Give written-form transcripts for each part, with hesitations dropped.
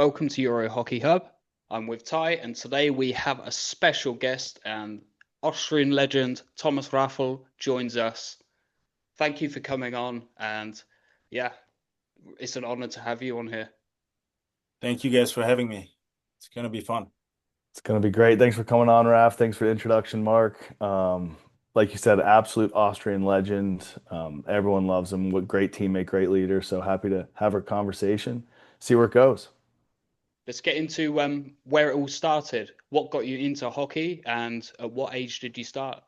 Welcome to Euro Hockey Hub. I'm with Ty, and today we have a special guest, and Austrian legend Thomas Raffl joins us. Thank you for coming on, and yeah, it's an honor to have you on here. Thank you guys for having me. It's gonna be fun. It's going to be great. Thanks for coming on, Raf. Thanks for the introduction, Mark. Like you said, absolute Austrian legend. Everyone loves him. What great teammate, great leader. So happy to have our conversation, see where it goes. Let's get into where it all started. What got you into hockey, and at what age did you start?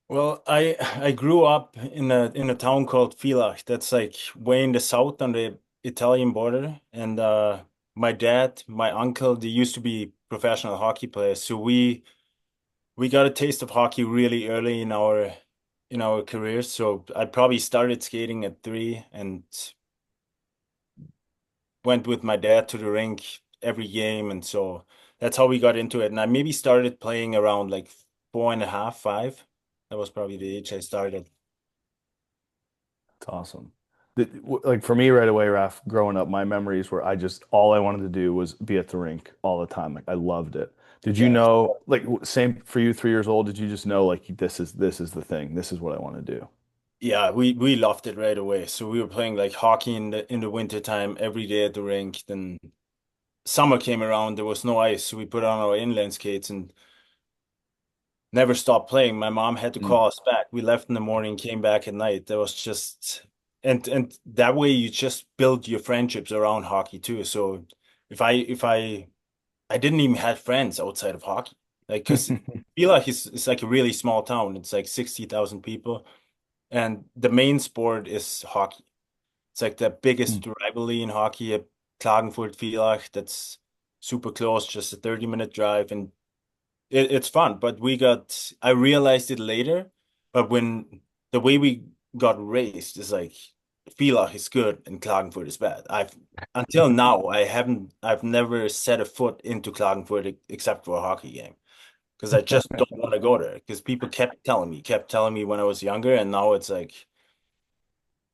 Well, I grew up in a town called Villach. That's like way in the south on the Italian border. And my dad, my uncle, they used to be professional hockey players. So we got a taste of hockey really early in our careers. So I probably started skating at 3 and went with my dad to the rink every game, and so that's how we got into it. And I maybe started playing around like 4.5, 5. That was probably the age I started. It's awesome. Like for me right away, Raf, growing up, my memories were all I wanted to do was be at the rink all the time. Like I loved it. Did you Yeah. know, like same for you, 3 years old, did you just know like this is the thing. This is what I want to do. Yeah, we loved it right away. So we were playing like hockey in the winter time every day at the rink. Then summer came around, there was no ice, so we put on our inline skates and never stopped playing. My mom had to Mm. call us back. We left in the morning, came back at night. That was just and that way you just build your friendships around hockey too. So if I didn't even have friends outside of hockey. Like, because I feel like it's like a really small town. It's like 60,000 people, and the main sport is hockey. It's like the biggest rivalry in hockey at Klagenfurt Villach. That's super close, just a 30-minute drive, and it's fun. But I realized it later, but when the way we got raised is like Villach is good and Klagenfurt is bad. Until now, I've never set a foot into Klagenfurt except for a hockey game because I just don't want to go there because people kept telling me when I was younger, and now it's like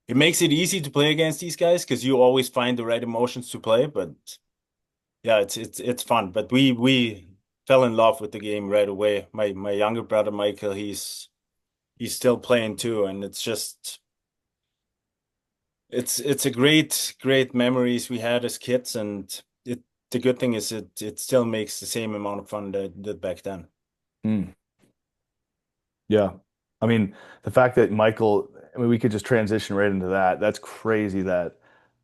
it makes it easy to play against these guys because you always find the right emotions to play. But yeah, it's fun. But we fell in love with the game right away. My younger brother Michael, he's still playing too, and it's a great memories we had as kids, and the good thing is it still makes the same amount of fun that it did back then. Mm. Yeah. I mean, the fact that Michael, I mean, we could just transition right into that. That's crazy that,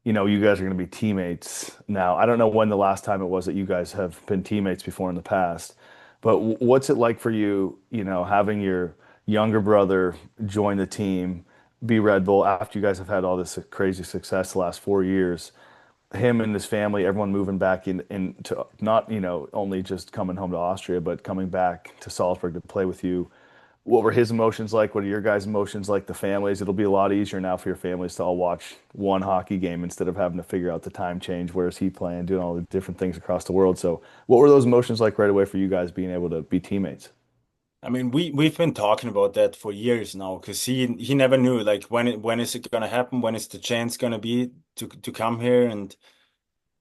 you guys are going to be teammates now. I don't know when the last time it was that you guys have been teammates before in the past, but what's it like for you, having your younger brother join the team, be Red Bull after you guys have had all this crazy success the last 4 years? Him and his family, everyone moving back in to not, only just coming home to Austria, but coming back to Salzburg to play with you. What were his emotions like? What are your guys' emotions like? The families? It'll be a lot easier now for your families to all watch one hockey game instead of having to figure out the time change. Where is he playing, doing all the different things across the world? So, what were those emotions like right away for you guys being able to be teammates? I mean, we've been talking about that for years now because he never knew like when is it gonna happen? When is the chance gonna be to come here? And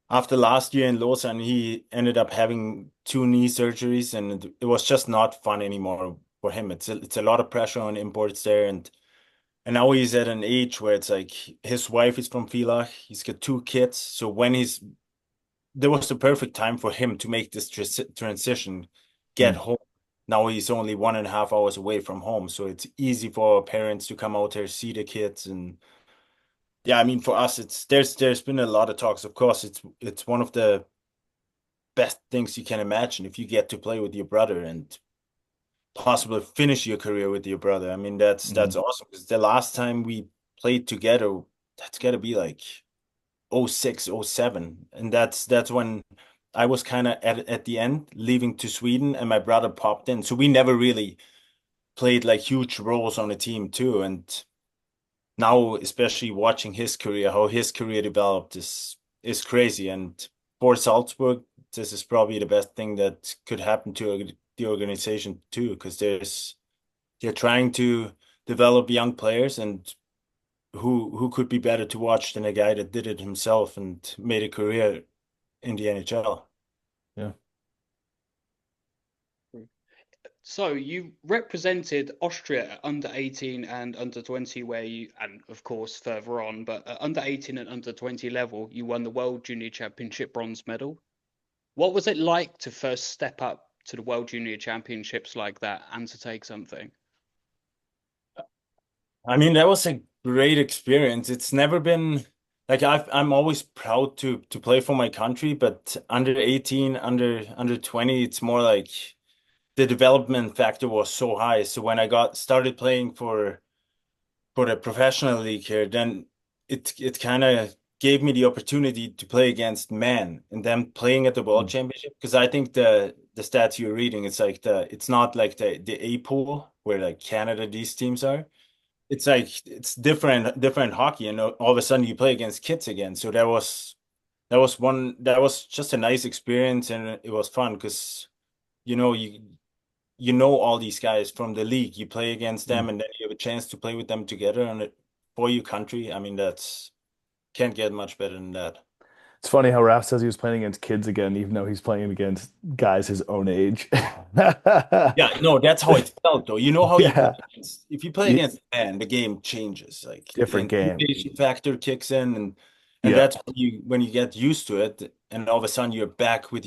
after last year in Lausanne, he ended up having 2 knee surgeries, and it was just not fun anymore for him. It's a lot of pressure on imports there, and now he's at an age where it's like his wife is from Villach. He's got 2 kids, so there was the perfect time for him to make this transition, get Mm. home. Now he's only 1.5 hours away from home, so it's easy for our parents to come out there, see the kids, and yeah, I mean for us, there's been a lot of talks. Of course, it's one of the best things you can imagine if you get to play with your brother and possibly finish your career with your brother. I mean that's Mm. awesome because the last time we played together, that's got to be like '06, '07, and that's when I was kind of at the end leaving to Sweden, and my brother popped in. So we never really played like huge roles on the team too. And now, especially watching his career, how his career developed is crazy. And for Salzburg, this is probably the best thing that could happen to the organization too, because they're trying to develop young players, and who could be better to watch than a guy that did it himself and made a career in the NHL. Yeah. So you represented Austria at under 18 and under 20, where you, and of course further on, but at under 18 and under 20 level, you won the World Junior Championship bronze medal. What was it like to first step up to the World Junior Championships like that and to take something? I mean, that was a great experience. It's never been like I'm always proud to play for my country, but under 18, under 20, it's more like the development factor was so high. So when I got started playing for the professional league here, then it kind of gave me the opportunity to play against men and then playing at the World Championship. Because I think the stats you're reading, it's not like the A pool where like Canada, these teams are. It's like it's different hockey, and all of a sudden you play against kids again. So that was just a nice experience, and it was fun because you know you know all these guys from the league. You play against them, and then you have a chance to play with them together on it for your country. I mean, that's can't get much better than that. It's funny how Raph says he was playing against kids again, even though he's playing against guys his own age. Yeah, no, that's how it felt though. You know how you play Yeah. against, if you play You- against a man, the game changes. Like the Different game. intimidation factor kicks in, and Yeah. that's when you get used to it, and all of a sudden you're back with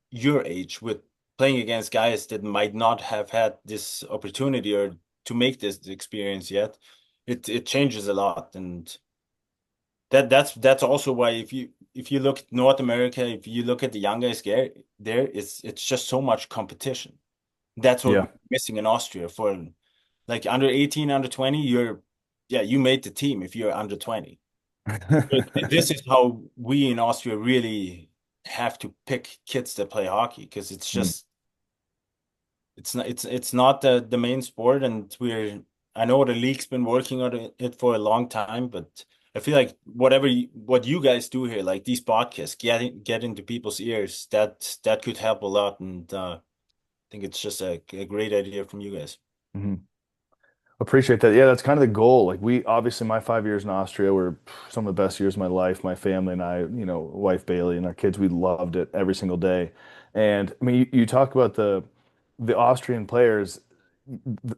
your age with playing against guys that might not have had this opportunity or to make this experience yet. It changes a lot, and that's also why if you look at North America, if you look at the young guys there, it's just so much competition. That's what we're Yeah. missing in Austria for like under 18, under 20, you made the team if you're under 20. This is how we in Austria really have to pick kids that play hockey because it's Mm. just it's not the main sport, and I know the league's been working on it for a long time, but I feel like what you guys do here, like these podcasts, get into people's ears, that could help a lot, and I think it's just a great idea from you guys. Mhm. Appreciate that. Yeah, that's kind of the goal. Like we obviously my 5 years in Austria were some of the best years of my life. My family and I, wife Bailey and our kids, we loved it every single day. And I mean, you talk about the Austrian players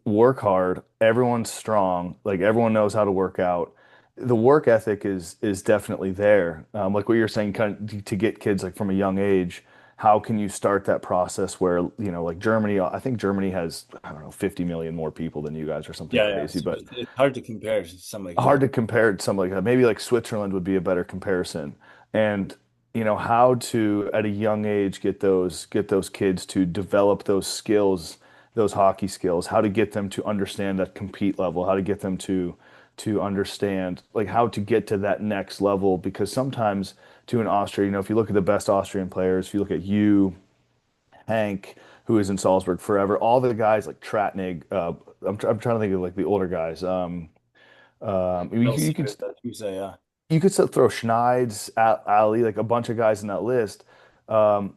work hard. Everyone's strong. Like everyone knows how to work out. The work ethic is definitely there. Like what you're saying, kind of to get kids like from a young age. How can you start that process where, like Germany, I think Germany has, I don't know, 50 million more people than you guys or something Yeah. crazy, So but it's hard to compare to something like hard that. to compare to something like that. Maybe like Switzerland would be a better comparison. And how to at a young age get those kids to develop those skills, those hockey skills, how to get them to understand that compete level, how to get them to understand like how to get to that next level. Because sometimes to an Austria, if you look at the best Austrian players, if you look at you, Hank, who is in Salzburg forever, all the guys like Tratnig, I'm trying to think of like the older guys. You, Else you here could that you say, yeah. you could still throw Schneid's, Ali, like a bunch of guys in that list. Um,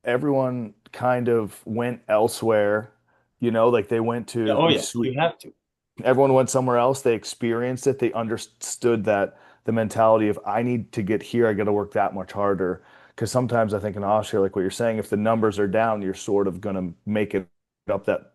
Everyone kind of went elsewhere, like they went Yeah, to oh the yeah, sweet. you have to. Everyone went somewhere else. They experienced it. They understood that the mentality of I need to get here, I got to work that much harder. Because sometimes I think in Austria, like what you're saying, if the numbers are down, you're sort of going to make it up that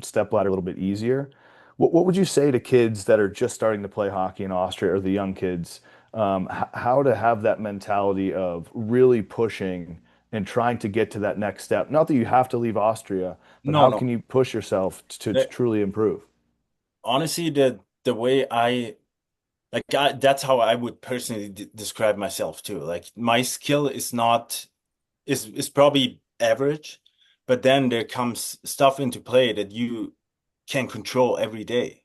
step ladder a little bit easier. What would you say to kids that are just starting to play hockey in Austria or the young kids, how to have that mentality of really pushing and trying to get to that next step? Not that you have to leave Austria, but No, how no. can you push yourself to The- truly improve? Honestly, the way that's how I would personally d describe myself too. Like my skill is not is probably average, but then there comes stuff into play that you can control every day.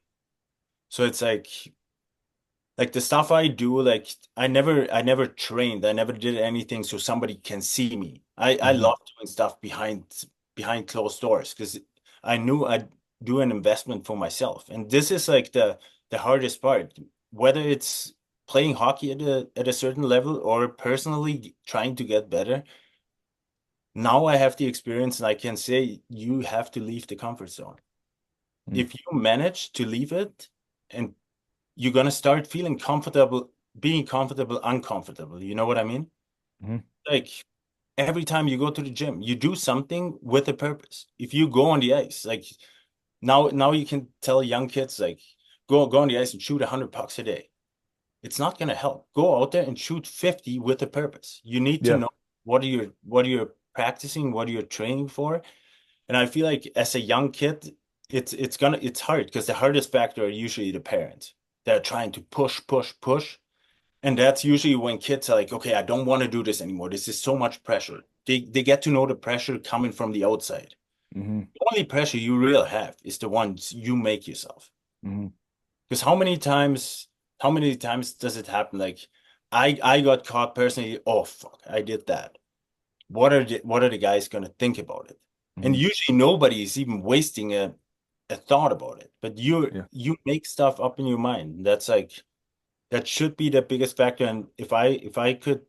So it's like the stuff I do, like I never trained, I never did anything so somebody can see me. I Mhm. love doing stuff behind closed doors because I knew I'd do an investment for myself. And this is like the hardest part, whether it's playing hockey at a certain level or personally trying to get better. Now I have the experience and I can say you have to leave the comfort zone. Mm. If you manage to leave it and you're gonna start feeling comfortable, being comfortable, uncomfortable. You know what I mean? Hmm. Like every time you go to the gym, you do something with a purpose. If you go on the ice, like now you can tell young kids like go on the ice and shoot 100 pucks a day. It's not gonna help. Go out there and shoot 50 with a purpose. You need to Yeah. know what are you practicing, what are you training for. And I feel like as a young kid, it's hard because the hardest factor are usually the parents. They're trying to push, push, push. And that's usually when kids are like, okay, I don't want to do this anymore. This is so much pressure. They get to know the pressure coming from the outside. Hmm. The only pressure you really have is the ones you make yourself. Hmm. Because how many times does it happen? Like I got caught personally, oh fuck, I did that. What are the guys gonna think about it? And Hmm. usually nobody is even wasting a thought about it. But you Yeah. you make stuff up in your mind. That's like that should be the biggest factor. And if I could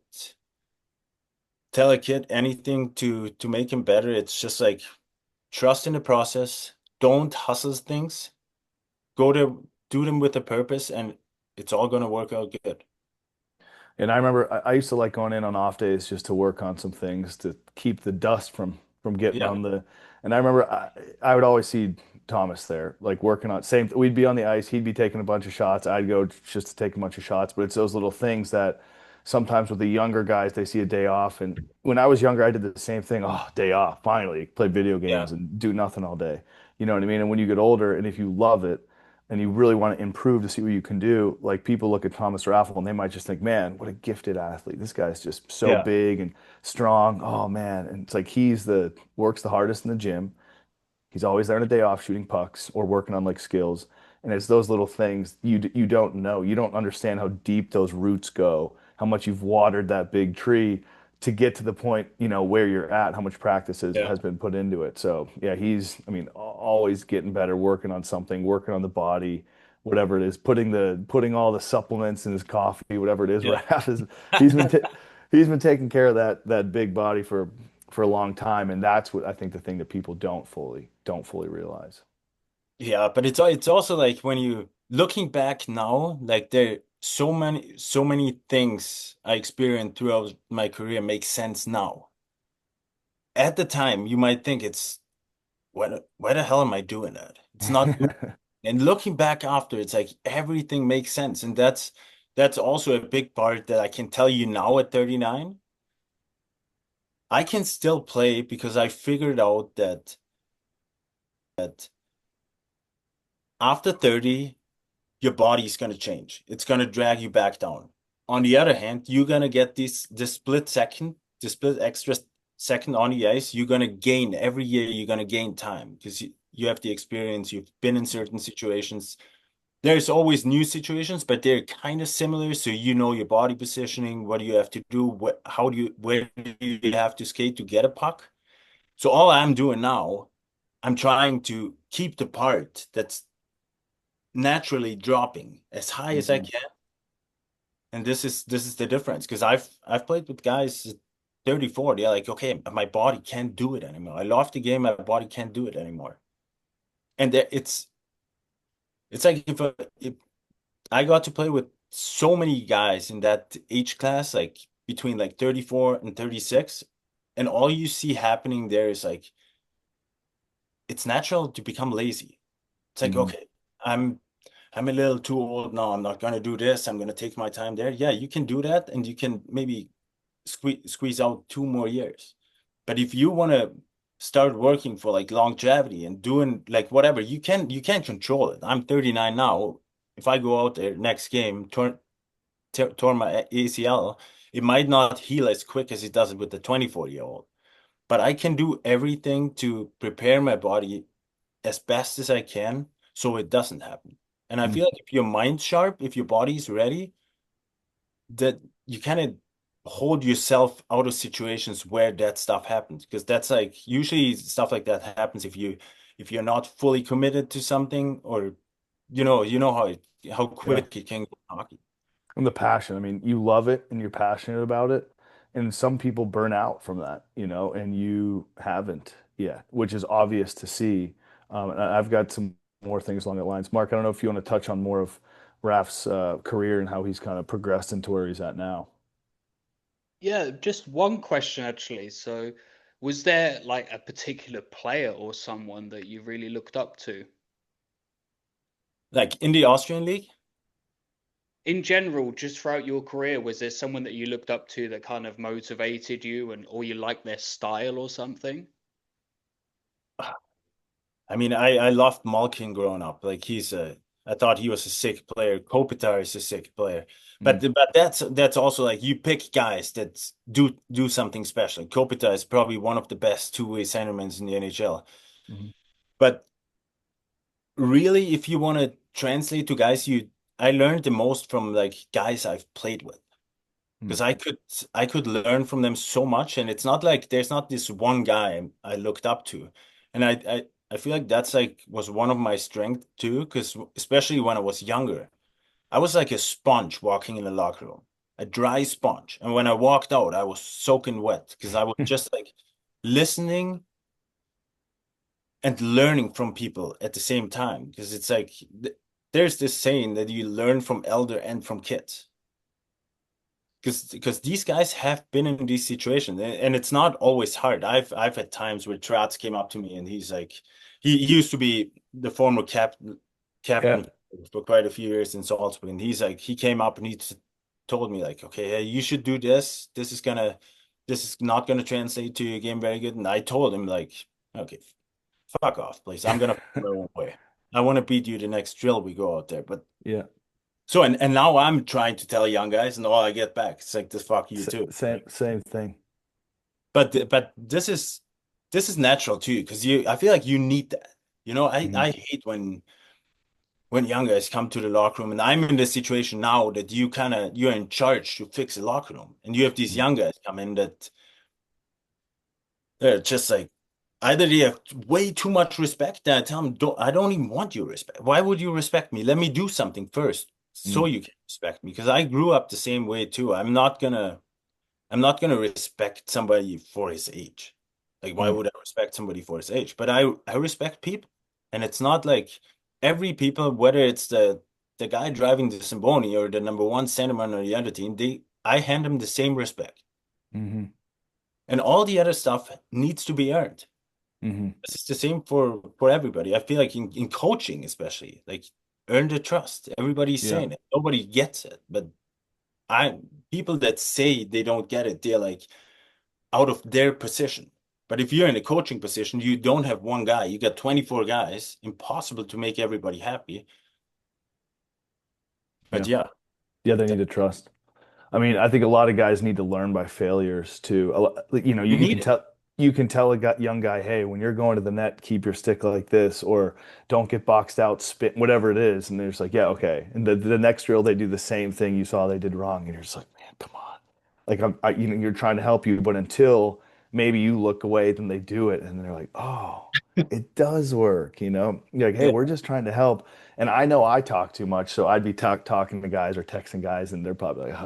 tell a kid anything to make him better, it's just like trust in the process. Don't hustle things. Go to do them with a purpose, and it's all gonna work out good. And I remember I used to like going in on off days just to work on some things to keep the dust from getting Yeah, on the. And I remember I would always see Thomas there, like working on same. We'd be on the ice, he'd be taking a bunch of shots. I'd go just to take a bunch of shots. But it's those little things that sometimes with the younger guys, they see a day off. And when I was younger, I did the same thing. Oh, day off, finally, play video yeah, games and do nothing all day. You know what I mean? And when you get older, and if you love it and you really want to improve to see what you can do, like people look at Thomas Raffl and they might just think, man, what a gifted athlete. This guy's just so yeah, big and strong. Oh man. And it's like he's the works the hardest in the gym. He's always there on a day off shooting pucks or working on like skills. And it's those little things you don't know. You don't understand how deep those roots go, how much you've watered that big tree to get to the point, where you're at, how much practice yeah, has been put into it. So yeah, I mean, always getting better, working on something, working on the body, whatever it is, putting all the supplements in his coffee, whatever it is. yeah. Raph is he's been ta he's been taking care of that big body for a long time, and that's what I think the thing that people don't fully realize. Yeah, but it's also like when you looking back now, like there so many things I experienced throughout my career make sense now. At the time, you might think it's why the hell am I doing that? It's not. And looking back after, it's like everything makes sense. And that's also a big part that I can tell you now at 39. I can still play because I figured out that after 30, your body's gonna change. It's gonna drag you back down. On the other hand, you're gonna get this split second, the split extra second on the ice. You're gonna gain every year. You're gonna gain time because you have the experience. You've been in certain situations. There's always new situations, but they're kind of similar. So you know your body positioning, what do you have to do, where do you have to skate to get a puck. So all I'm doing now, I'm trying to keep the part that's naturally dropping as high as I Hmm. can. And this is the difference because I've played with guys 34. They're like, okay, my body can't do it anymore. I love the game, my body can't do it anymore. And it's like if I got to play with so many guys in that age class, like between like 34 and 36, and all you see happening there is like it's natural to become lazy. It's like, Hmm. okay, I'm I'm a little too old now. I'm not gonna do this. I'm gonna take my time there. Yeah, you can do that, and you can maybe squeeze out 2 more years. But if you want to start working for like longevity and doing like whatever, you can control it. I'm 39 now. If I go out there next game, torn my ACL, it might not heal as quick as it does with the 24-year-old. But I can do everything to prepare my body as best as I can so it doesn't happen. And I feel like if your mind's sharp, if your body's ready, that you kind of hold yourself out of situations where that stuff happens. Because that's like usually stuff like that happens if you're not fully committed to something or you know how Yeah. quick it can go in hockey. And the passion. I mean, you love it and you're passionate about it. And some people burn out from that, and you haven't yet, which is obvious to see. And I've got some more things along that lines. Mark, I don't know if you want to touch on more of Raff's career and how he's kind of progressed into where he's at now. Yeah, just one question actually. So, was there like a particular player or someone that you really looked up to? Like in the Austrian league. In general, just throughout your career, was there someone that you looked up to that kind of motivated you and or you liked their style or something? I mean, I loved Malkin growing up. Like I thought he was a sick player. Kopitar is a sick player, Mm, but that's also like you pick guys that do something special. Kopitar is probably one of the best two-way centermen in the NHL. mhm, But really, if you want to translate to guys, I learned the most from like guys I've played with mm, because I could learn from them so much, and it's not like there's not this one guy I looked up to, and I feel like that's like was one of my strengths too, because especially when I was younger, I was like a sponge walking in the locker room, a dry sponge, and when I walked out, I was soaking wet because I was just like listening and learning from people at the same time, because it's like there's this saying that you learn from elder and from kids because these guys have been in these situations, and it's not always hard. I've had times where Trotz came up to me and he's like, he used to be the former yeah. captain for quite a few years in Salzburg, and he's like, he came up and he told me like, okay, hey, you should do this. This is not gonna translate to your game very good. And I told him like, okay, fuck off, please. I'm gonna find my own way. I want to beat you the next drill we go out there, but Yeah. so and now I'm trying to tell young guys, and all I get back it's like this fuck you too. Same thing. But this is natural too, because I feel like you need that. You know, Mhm, I hate when young guys come to the locker room, and I'm in this situation now that you're in charge to fix the locker room, and you have these mhm, young guys come in that they're just like either they have way too much respect, and I tell them, I don't even want your respect. Why would you respect me? Let me do something first so mm, you can respect me, because I grew up the same way too. I'm not gonna respect somebody for his age. Like, why mm. would I respect somebody for his age? But I respect people, and it's not like every people, whether it's the guy driving the Zamboni or the number one centerman or the other team, I hand them the same respect, Mhm, and all the other stuff needs to be earned. mhm. It's the same for everybody. I feel like in coaching, especially, like earn the trust. Everybody's Yeah. saying it, nobody gets it, but I people that say they don't get it, they're like out of their position. But if you're in a coaching position, you don't have one guy, you got 24 guys, impossible to make everybody happy. But Yeah. yeah, Yeah, they need to trust. I mean, I think a lot of guys need to learn by failures too. You know, you you need can it. tell a young guy, hey, when you're going to the net, keep your stick like this, or don't get boxed out, spit, whatever it is. And they're just like, yeah, okay. And the next drill, they do the same thing you saw they did wrong, and you're just like, man, come on. Like you know, you're trying to help you, but until maybe you look away, then they do it, and they're like, oh, it does work. You know, you're like, hey, Yeah, we're just trying to help. And I know I talk too much, so I'd be talking to guys or texting guys, and they're probably like,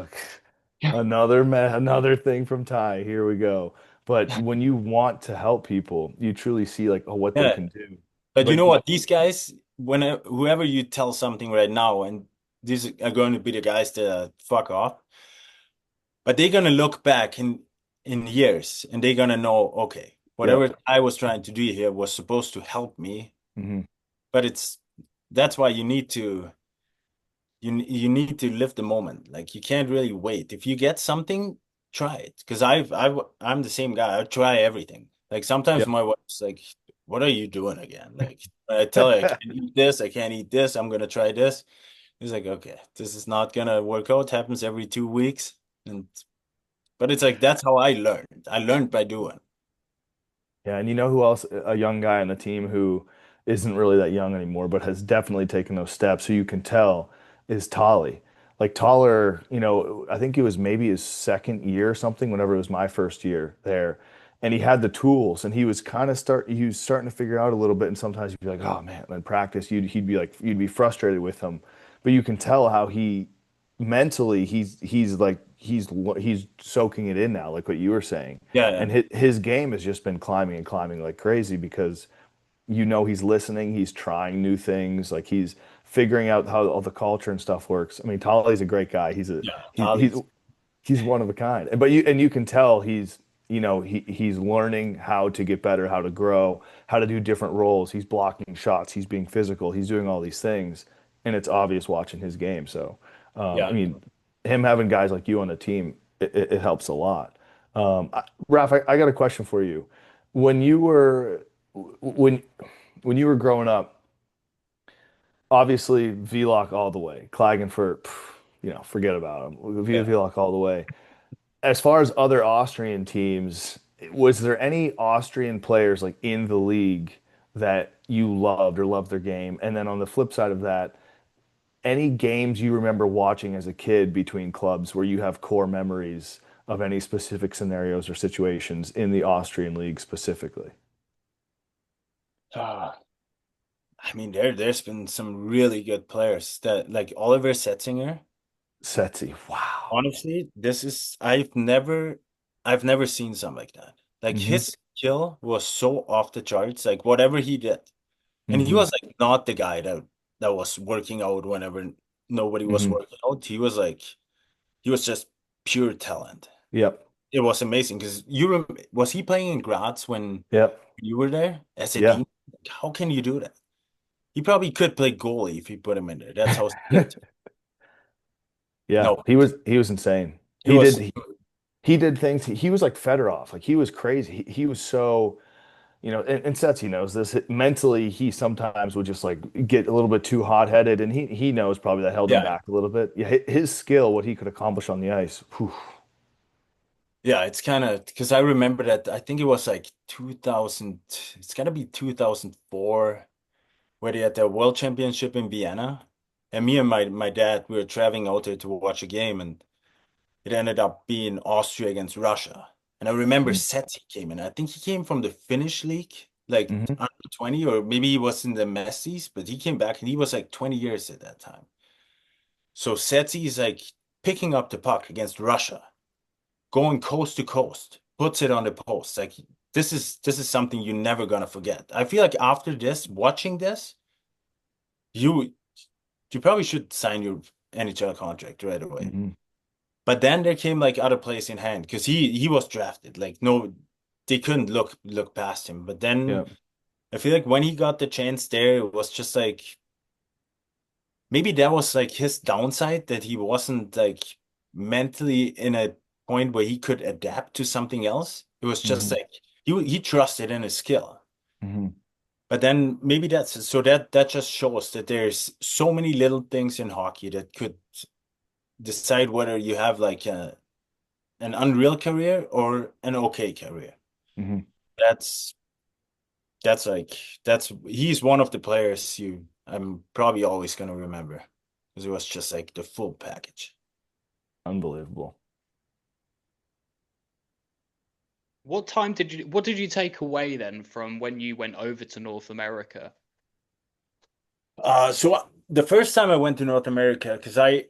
oh, another thing from Ty. Here we go. But when you want to help people, you truly see like, oh, what they yeah. can do. But you But know what? These guys, whoever you tell something right now, and these are going to be the guys that fuck off, but they're gonna look back in years, and they're gonna know, okay, yeah, whatever I was trying to do here was supposed to help me, hmm but that's why you need to live the moment. Like you can't really wait. If you get something, try it. Because I'm the same guy. I try everything. Like sometimes yeah, my wife's like, "What are you doing again?" Like I tell her I can't eat this, I can't eat this. I'm gonna try this. He's like, "Okay, this is not gonna work out. Happens every 2 weeks." And but it's like that's how I learned. I learned by doing. yeah. And you know who else? A young guy on the team who isn't really that young anymore, but has definitely taken those steps. Who you can tell is Tolly. Like Toller, you know, I think it was maybe his second year or something. Whenever it was my first year there, and he had the tools, and he was he was starting to figure out a little bit. And sometimes you'd be like, oh man, in practice, he'd be like, you'd be frustrated with him, but you can tell how he mentally he's like he's soaking it in now, like what you were saying. Yeah, yeah, And his game has just been climbing and climbing like crazy because he's listening, he's trying new things, like he's figuring out how all the culture and stuff works. I mean, Tolly's a great guy. Yeah, He, he's Tali. he's one of a kind. But you can tell he's learning how to get better, how to grow, how to do different roles. He's blocking shots, he's being physical, he's doing all these things, and it's obvious watching his game. So, I Yeah. mean, him having guys like you on the team, it helps a lot. Raph, I got a question for you. When you were when when you were growing up, obviously Vlock all the way, Klagenfurt, forget about him. Yeah. Vlock all the way. As far as other Austrian teams, was there any Austrian players like in the league that you loved or loved their game? And then on the flip side of that, any games you remember watching as a kid between clubs where you have core memories of any specific scenarios or situations in the Austrian league specifically? Ah, I mean, there's been some really good players that like Oliver Setzinger. Setzi, wow. Honestly, this is I've never seen something like that. Like Hmm. his skill was so off the charts, like whatever he did. And he Hmm. was like not the guy that was working out whenever nobody was Hmm. working out. He was just pure talent. Yep. It was amazing because was he playing in Graz when Yep. you were there as a Yeah. dean? How can you do that? He probably could play goalie if you put him in there. That's how skilled. Yeah. No, He was insane. he He did was. he did things. He was like Fedorov. Like he was crazy. He was so, and Setsy knows this. Mentally, he sometimes would just like get a little bit too hot-headed, and he knows probably that held him Yeah, back a little bit. Yeah, his skill, what he could accomplish on the ice. Whew. yeah. It's kind of because I remember that. I think it was like 2000. It's gotta be 2004 where they had the World Championship in Vienna, and me and my dad we were traveling out there to watch a game, and it ended up being Austria against Russia. And I remember Seti came in. I think he came from the Finnish league, like Mm-hmm. under 20, or maybe he was in the Messis, but he came back and he was like 20 years at that time. So Seti is like picking up the puck against Russia, going coast to coast, puts it on the post. Like this is something you're never gonna forget. I feel like after this, watching this, you you probably should sign your NHL contract right away. Hmm. But then there came like other players in hand because he was drafted. Like no, they couldn't look past him. But then Yeah. I feel like when he got the chance there, it was just like maybe that was like his downside that he wasn't like mentally in a point where he could adapt to something else. It was just Hmm. like he trusted in his skill. Hmm. But then maybe that's so that just shows that there's so many little things in hockey that could decide whether you have like an unreal career or an okay career. Hmm. That's that's he's one of the players I'm probably always gonna remember because it was just like the full package. Unbelievable. What did you take away then from when you went over to North America? So the first time I went to North America, because I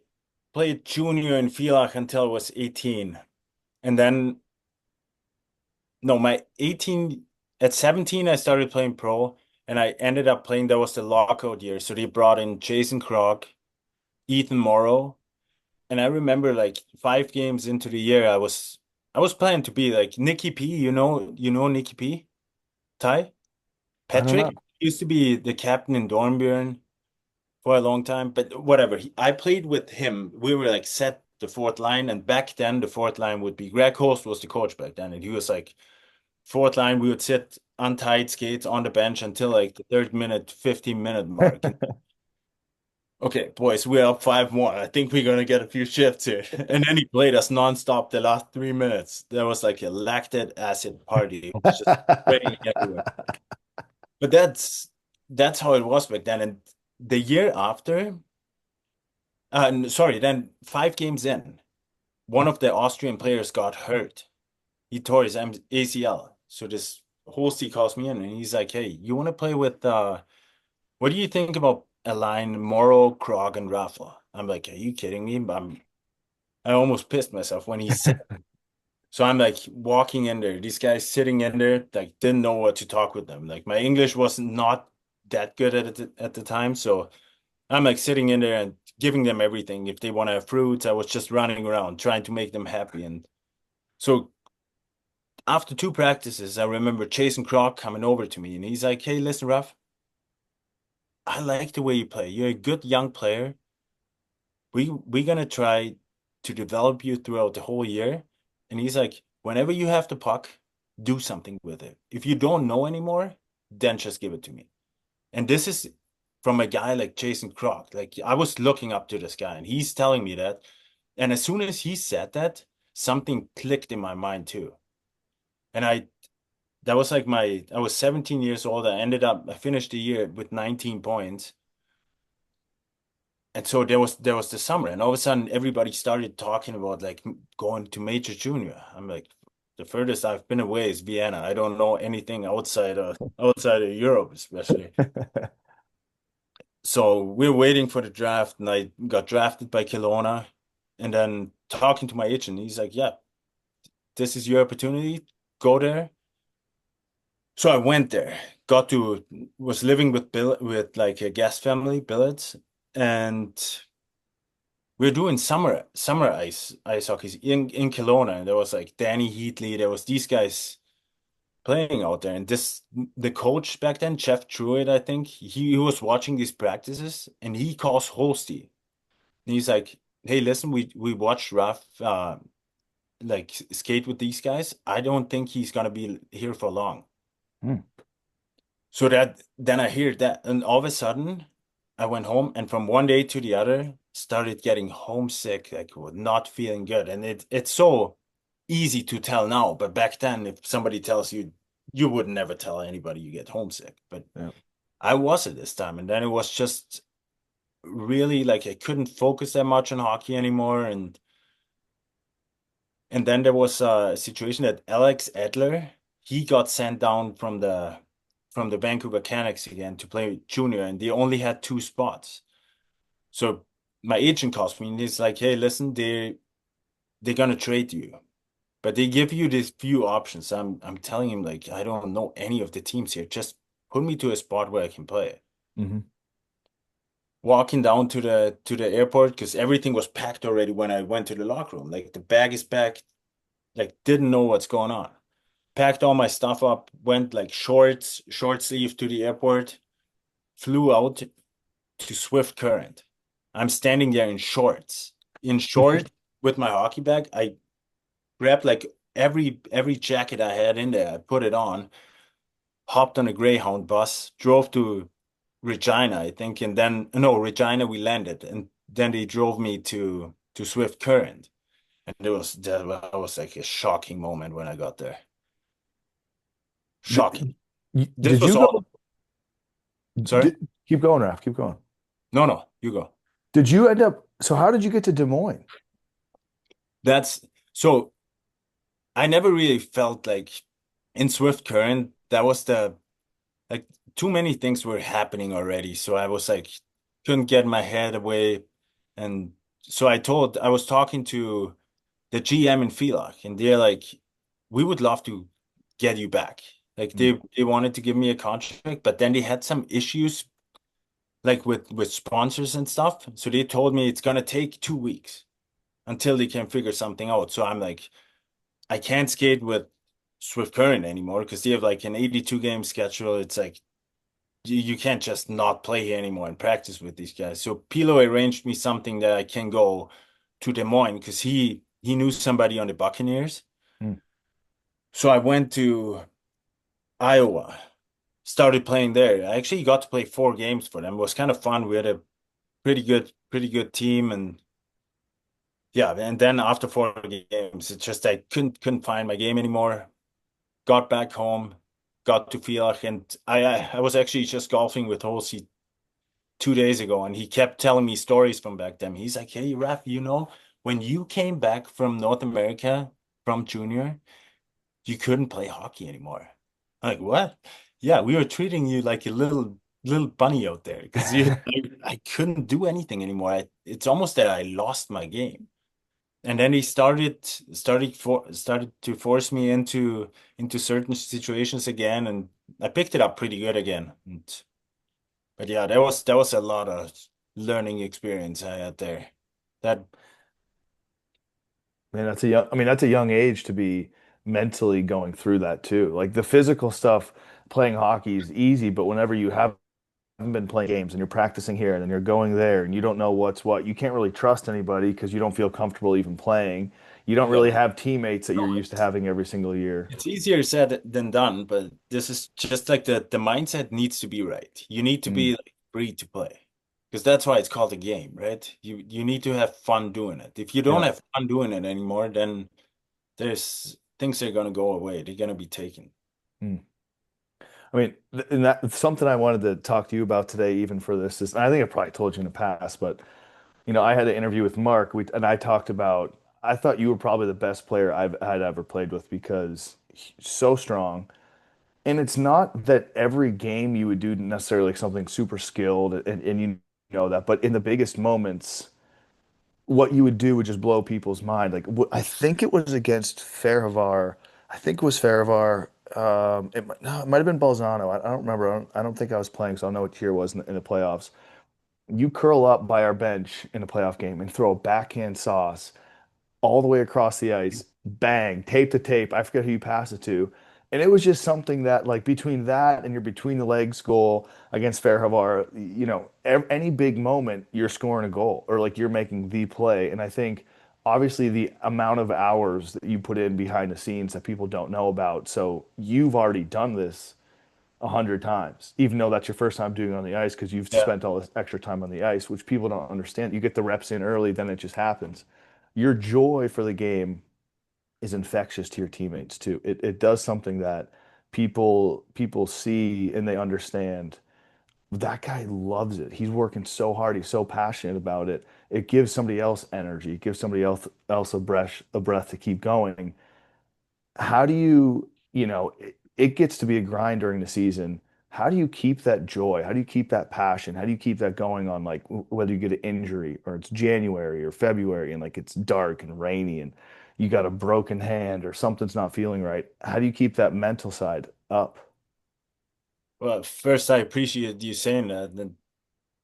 played junior in Villach until I was 18. And then no, my 18 at 17 I started playing pro and I ended up playing that was the lockout year. So they brought in Jason Krog, Ethan Morrow. And I remember like 5 games into the year, I was planning to be like Nicky P. You know Nicky P. Ty I don't know. Patrick used to be the captain in Dornbirn for a long time, but whatever. I played with him. We were like set the fourth line, and back then the fourth line would be Greg Host was the coach back then, and he was like fourth line. We would sit untied skates on the bench until like the third minute, 15-minute mark, and okay, boys, we're up 5-1. I think we're gonna get a few shifts here. And then he played us nonstop the last 3 minutes. There was like a lactic acid party. It was just raining everywhere. But that's how it was back then. And the year after, sorry, then 5 games in, one of the Austrian players got hurt. He tore his ACL. So this Holsty calls me in and he's like, "Hey, you want to play with what do you think about a line Morrow, Krog, and Raffl?" I'm like, "Are you kidding me?" I almost pissed myself when he said. So I'm like walking in there, these guys sitting in there, like didn't know what to talk with them. Like my English wasn't not that good at the time. So I'm like sitting in there and giving them everything. If they want to have fruits, I was just running around trying to make them happy. And so after 2 practices, I remember Jason Croc coming over to me and he's like, "Hey, listen, Ruff, I like the way you play. You're a good young player. We're gonna try to develop you throughout the whole year." And he's like, "Whenever you have the puck, do something with it. If you don't know anymore, then just give it to me." And this is from a guy like Jason Croc. Like I was looking up to this guy and he's telling me that. And as soon as he said that, something clicked in my mind too. And that was like I was 17 years old. I finished the year with 19 points. And so there was the summer, and all of a sudden everybody started talking about like going to major junior. I'm like, the furthest I've been away is Vienna. I don't know anything outside of Europe, especially. So we're waiting for the draft, and I got drafted by Kelowna, and then talking to my agent, he's like, "Yeah, this is your opportunity. Go there." So I went there, was living with like a guest family, billets, and we're doing summer ice hockey in Kelowna. And there was like Danny Heatley, there was these guys playing out there, and the coach back then, Jeff Truitt, I think he was watching these practices, and he calls Holsty, and he's like, "Hey, listen, we watched Raff like skate with these guys. I don't think he's gonna be here for long." Hmm. So then I hear that, and all of a sudden, I went home, and from one day to the other, started getting homesick, like not feeling good. And it's so easy to tell now, but back then, if somebody tells you, you would never tell anybody you get homesick. But Yeah. I was at this time, and then it was just really like I couldn't focus that much on hockey anymore, and then there was a situation that Alex Edler, he got sent down from the Vancouver Canucks again to play junior, and they only had 2 spots. So my agent calls me and he's like, "Hey, listen, they're gonna trade you, but they give you these few options." I'm telling him like I don't know any of the teams here. Just put me to a spot where I can play. Mm-hmm. Walking down to the airport because everything was packed already when I went to the locker room. Like the bag is packed, like didn't know what's going on. Packed all my stuff up, went like short sleeve to the airport, flew out to Swift Current. I'm standing there in shorts. In short with my hockey bag. I grabbed like every jacket I had in there. I put it on, hopped on a Greyhound bus, drove to Regina, I think, and then no, Regina we landed, and then they drove me to Swift Current. And that was like a shocking moment when I got there. Shocking. This Did was you all. go? Sorry? Keep going, Raf. Keep going. No, you go. Did you end up? So how did you get to Des Moines? That's so I never really felt like in Swift Current, that was like too many things were happening already. So I was like, couldn't get my head away. And so I was talking to the GM in Pheelach, and they're like, "We would love to get you back." Like they wanted to give me a contract, but then they had some issues like with sponsors and stuff. So they told me it's gonna take 2 weeks until they can figure something out. So I'm like, I can't skate with Swift Current anymore because they have like an 82 game schedule. It's like you can't just not play here anymore and practice with these guys. So Pilo arranged me something that I can go to Des Moines because he knew somebody on the Buccaneers. Mm. So I went to Iowa, started playing there. I actually got to play 4 games for them. It was kind of fun. We had a pretty good team, and yeah. And then after 4 games, it's just I couldn't find my game anymore. Got back home, got to Villach, and I was actually just golfing with Holsey 2 days ago, and he kept telling me stories from back then. He's like, "Hey, Raf, when you came back from North America from junior, you couldn't play hockey anymore." I'm like, "What?" "Yeah, we were treating you like a little bunny out there because I couldn't do anything anymore. It's almost that I lost my game." and then he started to force me into certain situations again, and I picked it up pretty good again. But yeah, that was a lot of learning experience I had there. That Man, that's a young age to be mentally going through that too. Like the physical stuff, playing hockey is easy, but whenever you haven't been playing games and you're practicing here and then you're going there and you don't know what's what, you can't really trust anybody because you don't feel comfortable even playing. You don't really yeah. have teammates that No, you're used to having every single year. it's easier said than done, but this is just like the mindset needs to be right. You need to Mm, be like free to play. Because that's why it's called a game, right? You need to have fun doing it. If you don't yeah. have fun doing it anymore, then there's things are gonna go away. They're gonna be taken. Mm. I mean, and that's something I wanted to talk to you about today, even for this is, and I think I probably told you in the past, but I had an interview with Mark, and I talked about, I thought you were probably the best player I've had ever played with because he's so strong. And it's not that every game you would do necessarily like something super skilled and you know that, but in the biggest moments, what you would do would just blow people's mind. Like I think it was against Farivar. I think it was Farivar. No, it might have been Balzano. I don't remember. I don't think I was playing, so I don't know what year it was in the playoffs. You curl up by our bench in a playoff game and throw a backhand sauce all the way across the ice, bang, tape to tape. I forget who you pass it to. And it was just something that, like, between that and your between the legs goal against Fairhavar, any big moment, you're scoring a goal or like you're making the play. And I think obviously the amount of hours that you put in behind the scenes that people don't know about. So you've already done this 100 times, even though that's your first time doing it on the ice because you've Yeah. spent all this extra time on the ice, which people don't understand. You get the reps in early, then it just happens. Your joy for the game is infectious to your teammates too. It does something that people see and they understand. That guy loves it. He's working so hard. He's so passionate about it. It gives somebody else energy. It gives somebody else a breath to keep going. How do it gets to be a grind during the season. How do you keep that joy? How do you keep that passion? How do you keep that going on, like whether you get an injury or it's January or February and like it's dark and rainy and you got a broken hand or something's not feeling right? How do you keep that mental side up? Well, first I appreciate you saying that,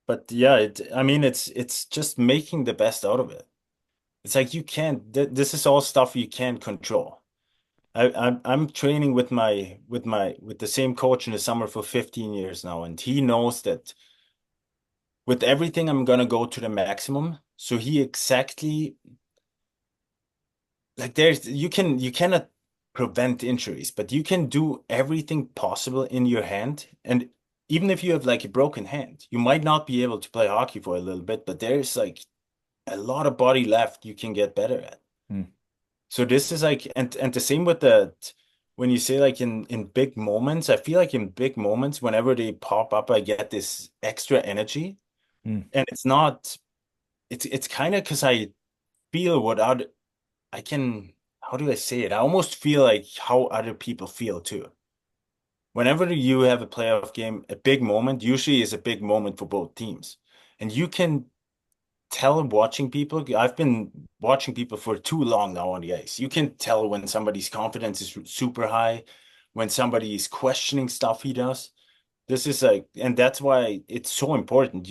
but yeah, I mean, it's just making the best out of it. It's like you can't. This is all stuff you can't control. I'm training with the same coach in the summer for 15 years now, and he knows that with everything I'm gonna go to the maximum. So he exactly like you cannot prevent injuries, but you can do everything possible in your hand. And even if you have like a broken hand, you might not be able to play hockey for a little bit, but there's like a lot of body left you can get better at. Hmm. So this is like, and the same with the when you say like in big moments, I feel like in big moments, whenever they pop up, I get this extra energy, Hmm. and it's not, it's kind of because I feel what other I can. How do I say it? I almost feel like how other people feel too. Whenever you have a playoff game, a big moment usually is a big moment for both teams, and you can tell watching people. I've been watching people for too long now on the ice. You can tell when somebody's confidence is super high, when somebody is questioning stuff he does. This is like, and that's why it's so important.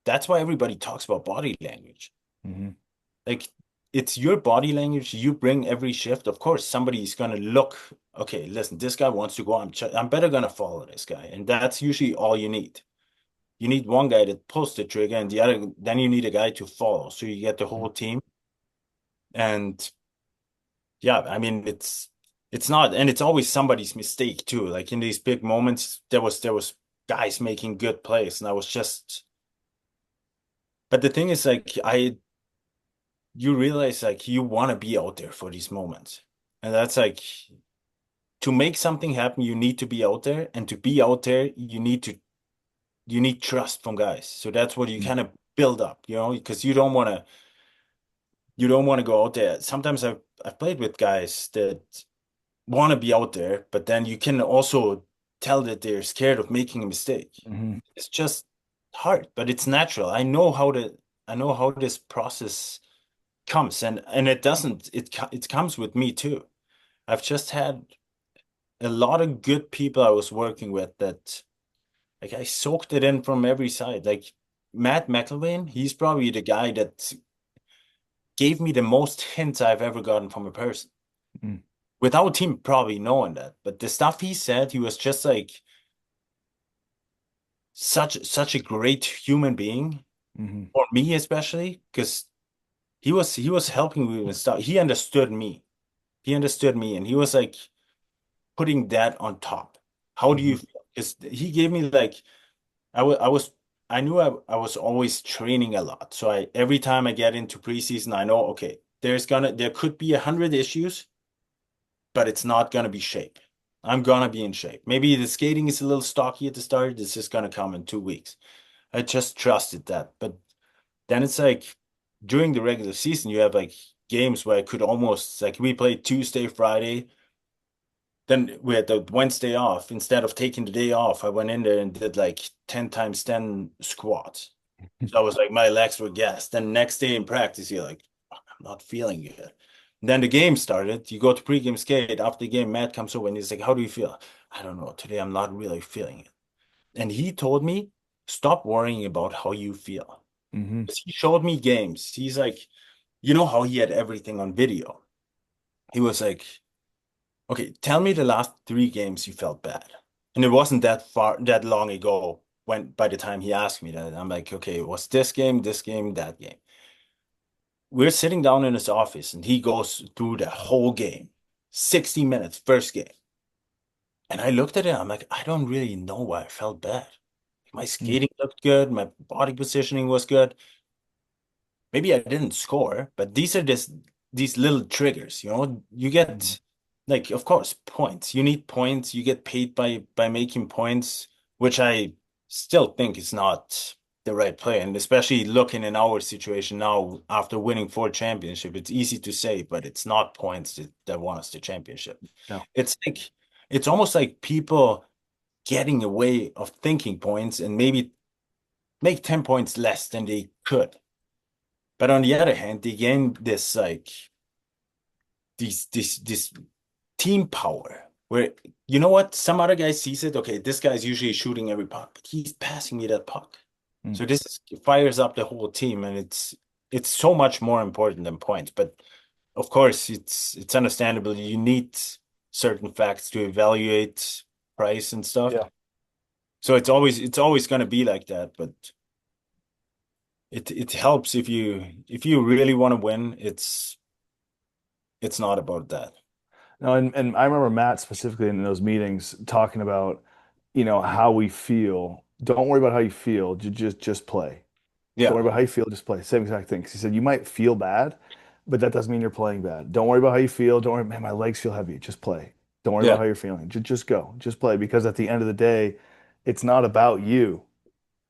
That's why everybody talks about body language. Hmm. Like, it's your body language you bring every shift. Of course, somebody's gonna look, okay, listen, this guy wants to go. I'm better gonna follow this guy. And that's usually all you need. You need one guy that pulls the trigger and then you need a guy to follow. So you get the whole team. And yeah, I mean it's not, and it's always somebody's mistake too. Like in these big moments, there was guys making good plays, and I was just. But the thing is, like you realize like you want to be out there for these moments, and that's like to make something happen, you need to be out there, and to be out there, you need trust from guys. So that's what you kind of build up, because you don't want to go out there. Sometimes I've played with guys that want to be out there, but then you can also tell that they're scared of making a mistake. Hmm. It's just hard, but it's natural. I know how this process comes, and it doesn't. It comes with me too. I've just had a lot of good people I was working with that, like, I soaked it in from every side. Like Matt McElwain, he's probably the guy that gave me the most hints I've ever gotten from a person. Mm. Without him probably knowing that. But the stuff he said, he was just like such a great human being Mm-hmm. for me, especially because he was helping me with stuff. He understood me. He understood me, and he was like putting that on top. How do you Mm-hmm. feel? Because he gave me like I knew I was always training a lot. So every time I get into preseason, I know, okay, there could be 100 issues, but it's not gonna be shape. I'm gonna be in shape. Maybe the skating is a little stocky at the start. It's just gonna come in 2 weeks. I just trusted that. But then it's like during the regular season, you have like games where I could almost like we played Tuesday, Friday. Then we had the Wednesday off. Instead of taking the day off, I went in there and did like 10 times 10 squats. So I was like, my legs were gassed. Then next day in practice, you're like, "Fuck, I'm not feeling good." And then the game started. You go to pregame skate. After the game, Matt comes over and he's like, "How do you feel?" I don't know. Today I'm not really feeling it. And he told me, stop worrying about how you feel. Mm-hmm. 'Cause he showed me games. He's like, you know how he had everything on video. He was like, okay, tell me the last 3 games you felt bad. And it wasn't that long ago when by the time he asked me that. I'm like, okay, it was this game, that game. We're sitting down in his office and he goes through the whole game, 60 minutes, first game. And I looked at it, I'm like, I don't really know why I felt bad. My Mm. skating looked good, my body positioning was good. Maybe I didn't score, but these are just these little triggers, you Mm. get like, of course, points. You need points. You get paid by making points, which I still think is not the right play. And especially looking in our situation now after winning 4 championship, it's easy to say, but it's not points that won us the championship. No. It's like it's almost like people getting away of thinking points and maybe make 10 points less than they could. But on the other hand, they gain this like this team power where you know what? Some other guy sees it. Okay, this guy's usually shooting every puck, but he's passing me that puck. Mm. So fires up the whole team, and it's so much more important than points. But of course, it's understandable. You need certain facts to evaluate price and stuff. Yeah. So it's always going to be like that. But it helps if you really want to win. It's not about that. No, and I remember Matt specifically in those meetings talking about, how we feel. Don't worry about how you feel. Just play. Don't Yeah, worry about how you feel. Just play. Same exact thing. 'Cause he said you might feel bad, but that doesn't mean you're playing bad. Don't worry about how you feel. Don't worry, man, my legs feel heavy. Just play. Don't worry yeah, about how you're feeling. Just go. Just play. Because at the end of the day, it's not about you.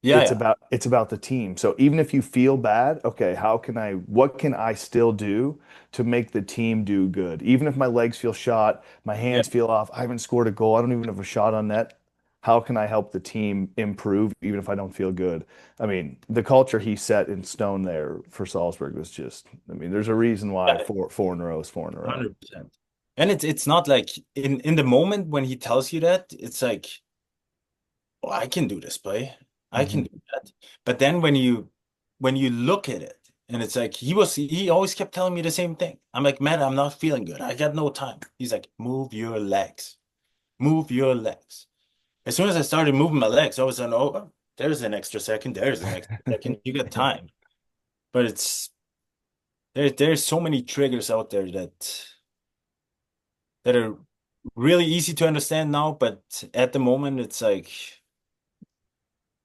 yeah, It's yeah, about the team. So even if you feel bad, okay, what can I still do to make the team do good? Even if my legs feel shot, my yeah, hands feel off, I haven't scored a goal, I don't even have a shot on net. How can I help the team improve even if I don't feel good? I mean, the culture he set in stone there for Salzburg was just, I mean, there's a reason why yeah, four in a row is four in a row. 100%. And it's not like in the moment when he tells you that, it's like, oh, I can do this play. I can Hmm. do that. But then when you look at it, and it's like he always kept telling me the same thing. I'm like, man, I'm not feeling good. I got no time. He's like, move your legs. Move your legs. As soon as I started moving my legs, I was like, oh, there's an extra second. There's an extra second. You got time. But there's so many triggers out there that are really easy to understand now, but at the moment it's like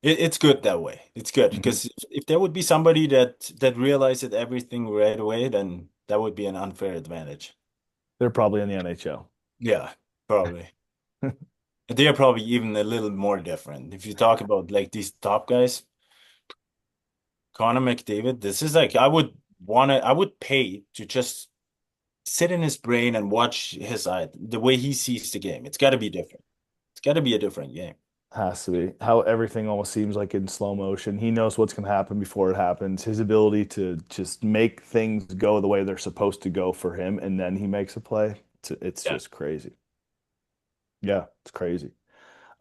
it's good that way. It's good Hmm. because if there would be somebody that realized everything right away, then that would be an unfair advantage. They're probably in the NHL. Yeah, probably. They are probably even a little more different. If you talk about like these top guys, Connor McDavid, this is like I would pay to just sit in his brain and watch his eye, the way he sees the game. It's got to be different. It's got to be a different game. Has to be. How everything almost seems like in slow motion. He knows what's going to happen before it happens. His ability to just make things go the way they're supposed to go for him, and then he makes a play. It's Yeah. just crazy. Yeah, it's crazy.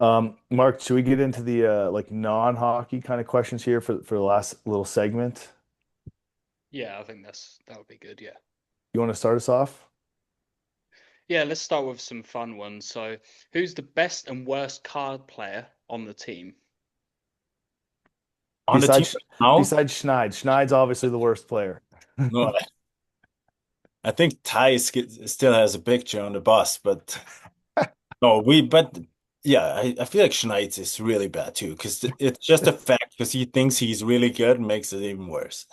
Mark, should we get into the like non-hockey kind of questions here for the last little segment? Yeah, I think that would be good. Yeah. You want to start us off? Yeah, let's start with some fun ones. So, who's the best and worst card player on the team? On the team Besides now, besides Schneid. Schneid's obviously the worst player. no, I think Ty still has a picture on the bus, but no, but yeah, I feel like Schneitz is really bad too, because it's just a fact, because he thinks he's really good and makes it even worse.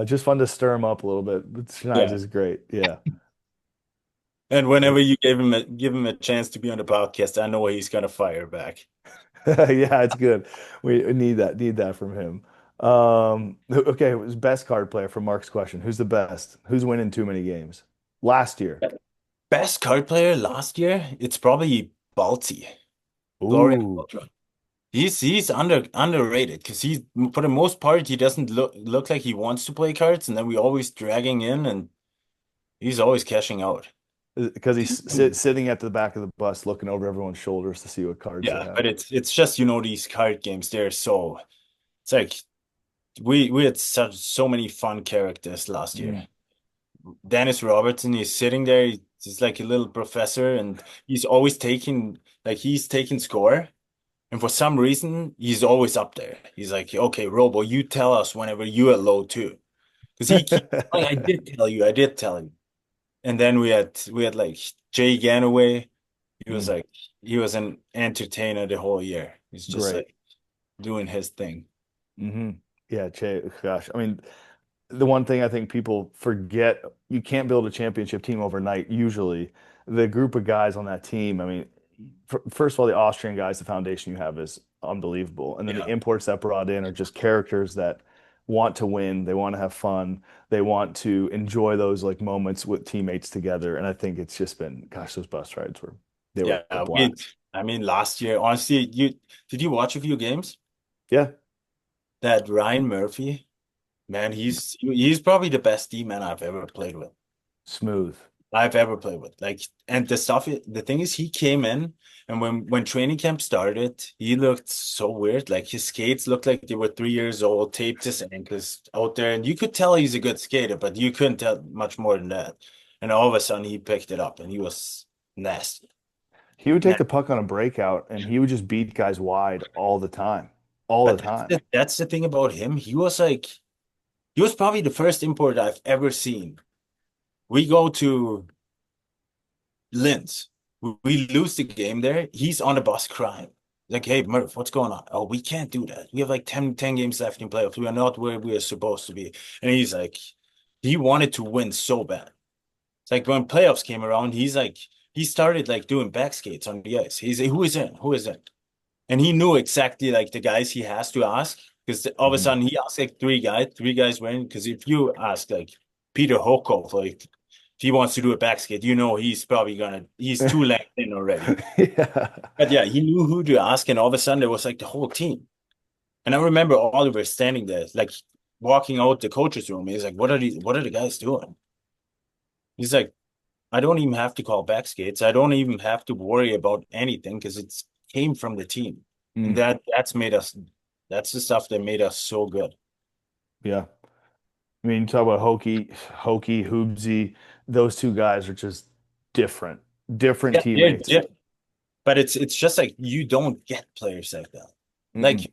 Just fun to stir him up a little bit. But Schneid's Yeah. is great. Yeah. And whenever you give him a chance to be on the podcast, I know he's gonna fire back. Yeah, it's good. We need that from him. Okay, it was best card player for Mark's question. Who's the best? Who's winning too many games? Last year. Best card player last year, it's probably Balti, Florian Ooh, Balti. He's underrated because he for the most part he doesn't look like he wants to play cards, and then we always dragging in, and he's always cashing out. because he's sitting at the back of the bus looking over everyone's shoulders to see what cards they Yeah, have. but it's just these card games, they're so it's like we had so many fun characters last Mm. year. Dennis Robertson, he's sitting there, he's like a little professor, and he's always he's taking score. And for some reason, he's always up there. He's like, okay, Robo, you tell us whenever you are low too. Because he keeps like, I did tell you. And then we had like Jay Ganaway. He was Mm. like he was an entertainer the whole year. He's just Great. like doing his thing. Hmm. Yeah, gosh. I mean, the one thing I think people forget, you can't build a championship team overnight. Usually, the group of guys on that team, I mean, first of all, the Austrian guys, the foundation you have is unbelievable. And then the Yeah. imports that brought in are just characters that want to win, they want to have fun, they want to enjoy those like moments with teammates together. And I think it's just been, gosh, those bus rides were Yeah. a blast. I mean last year, honestly, you watch a few games? Yeah, That Ryan Murphy, man, he's probably the best D man I've ever played with. smooth. I've ever played with. Like, and the thing is, he came in, and when training camp started, he looked so weird. Like his skates looked like they were 3 years old, taped his ankles out there, and you could tell he's a good skater, but you couldn't tell much more than that. And all of a sudden, he picked it up, and he was nasty. He would take Na- the puck on a breakout and he would just beat guys wide all the time. All the But time. that's the thing about him. He was probably the first import I've ever seen. We go to Linz. We lose the game there. He's on the bus crying. Like, hey, Murph, what's going on? Oh, we can't do that. We have like 10 games left in playoffs. We are not where we are supposed to be. And he's like, he wanted to win so bad. It's like when playoffs came around, he started like doing back skates on the ice. He's like, who is in? Who is in? And he knew exactly like the guys he has to ask, because all of a Mhm. sudden he asked like three guys win. Because if you ask like Peter Hokov, like if he wants to do a back skate, he's too length in already. Yeah. But yeah, he knew who to ask, and all of a sudden there was like the whole team. And I remember Oliver standing there, like walking out the coach's room. He's like, what are the guys doing? He's like, I don't even have to call back skates. I don't even have to worry about anything because it's came from the team. And Mm, that's the stuff that made us so good. yeah. I mean, you talk about Hokey, Hoobsy, those two guys are just different Yeah, they're teammates. different. But it's just like you don't get players like that. Mm-mm. Like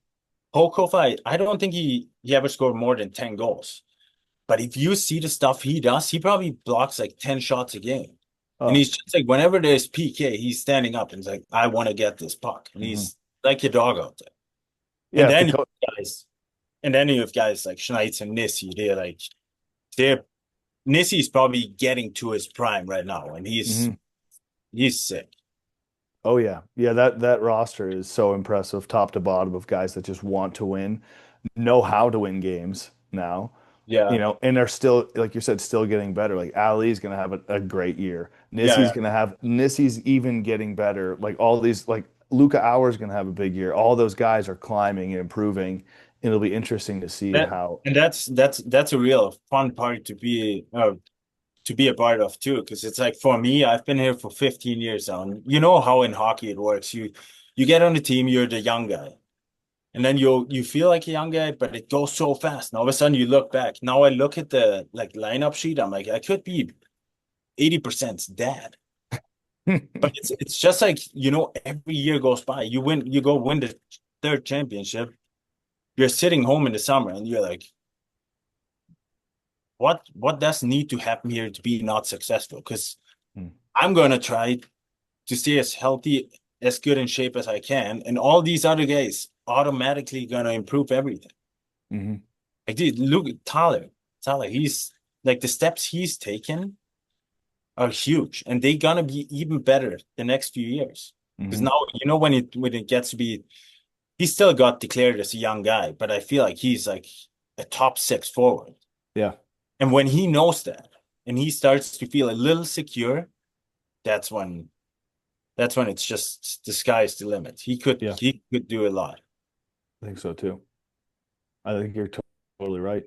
Hokofa, I don't think he ever scored more than 10 goals. But if you see the stuff he does, he probably blocks like 10 shots a game. And Oh, he's just like, whenever there's PK, he's standing up and he's like, I want to get this puck. And mhm. he's like a dog out there. Yeah, And if the then you coach, guys, and then you have guys like Schneitz and Nissi, they're Nissi's probably getting to his prime right now, and he's sick. oh yeah. Yeah, that roster is so impressive, top to bottom of guys that just want to win, know how to win games now. Yeah, And they're still, like you said, still getting better. Like Ali's gonna have a great year. yeah, Nissy's even getting better. Like all these, like Luca Hour is going to have a big year. All those guys are climbing and improving. It'll be interesting to see That how. and that's a real fun part to be a part of too, because it's like for me, I've been here for 15 years now, and you know how in hockey it works. You get on the team, you're the young guy, and then you feel like a young guy, but it goes so fast. And all of a sudden, you look back. Now I look at the like lineup sheet. I'm like, I could be 80% dad. But it's just like, every year goes by. You go win the third championship. You're sitting home in the summer, and you're like, what does need to happen here to be not successful? Because I'm gonna try to stay as healthy, as good in shape as I can, and all these other guys automatically gonna improve everything. Mhm. Like, dude, look at Tyler. Tyler, he's like the steps he's taken are huge, and they're gonna be even better the next few years. Because Mhm. now, when it gets to be, he still got declared as a young guy, but I feel like he's like a top six forward. Yeah. And when he knows that, and he starts to feel a little secure, that's when it's just the sky's the limit. He could Yeah. he could do a lot. I think so too. I think you're totally right.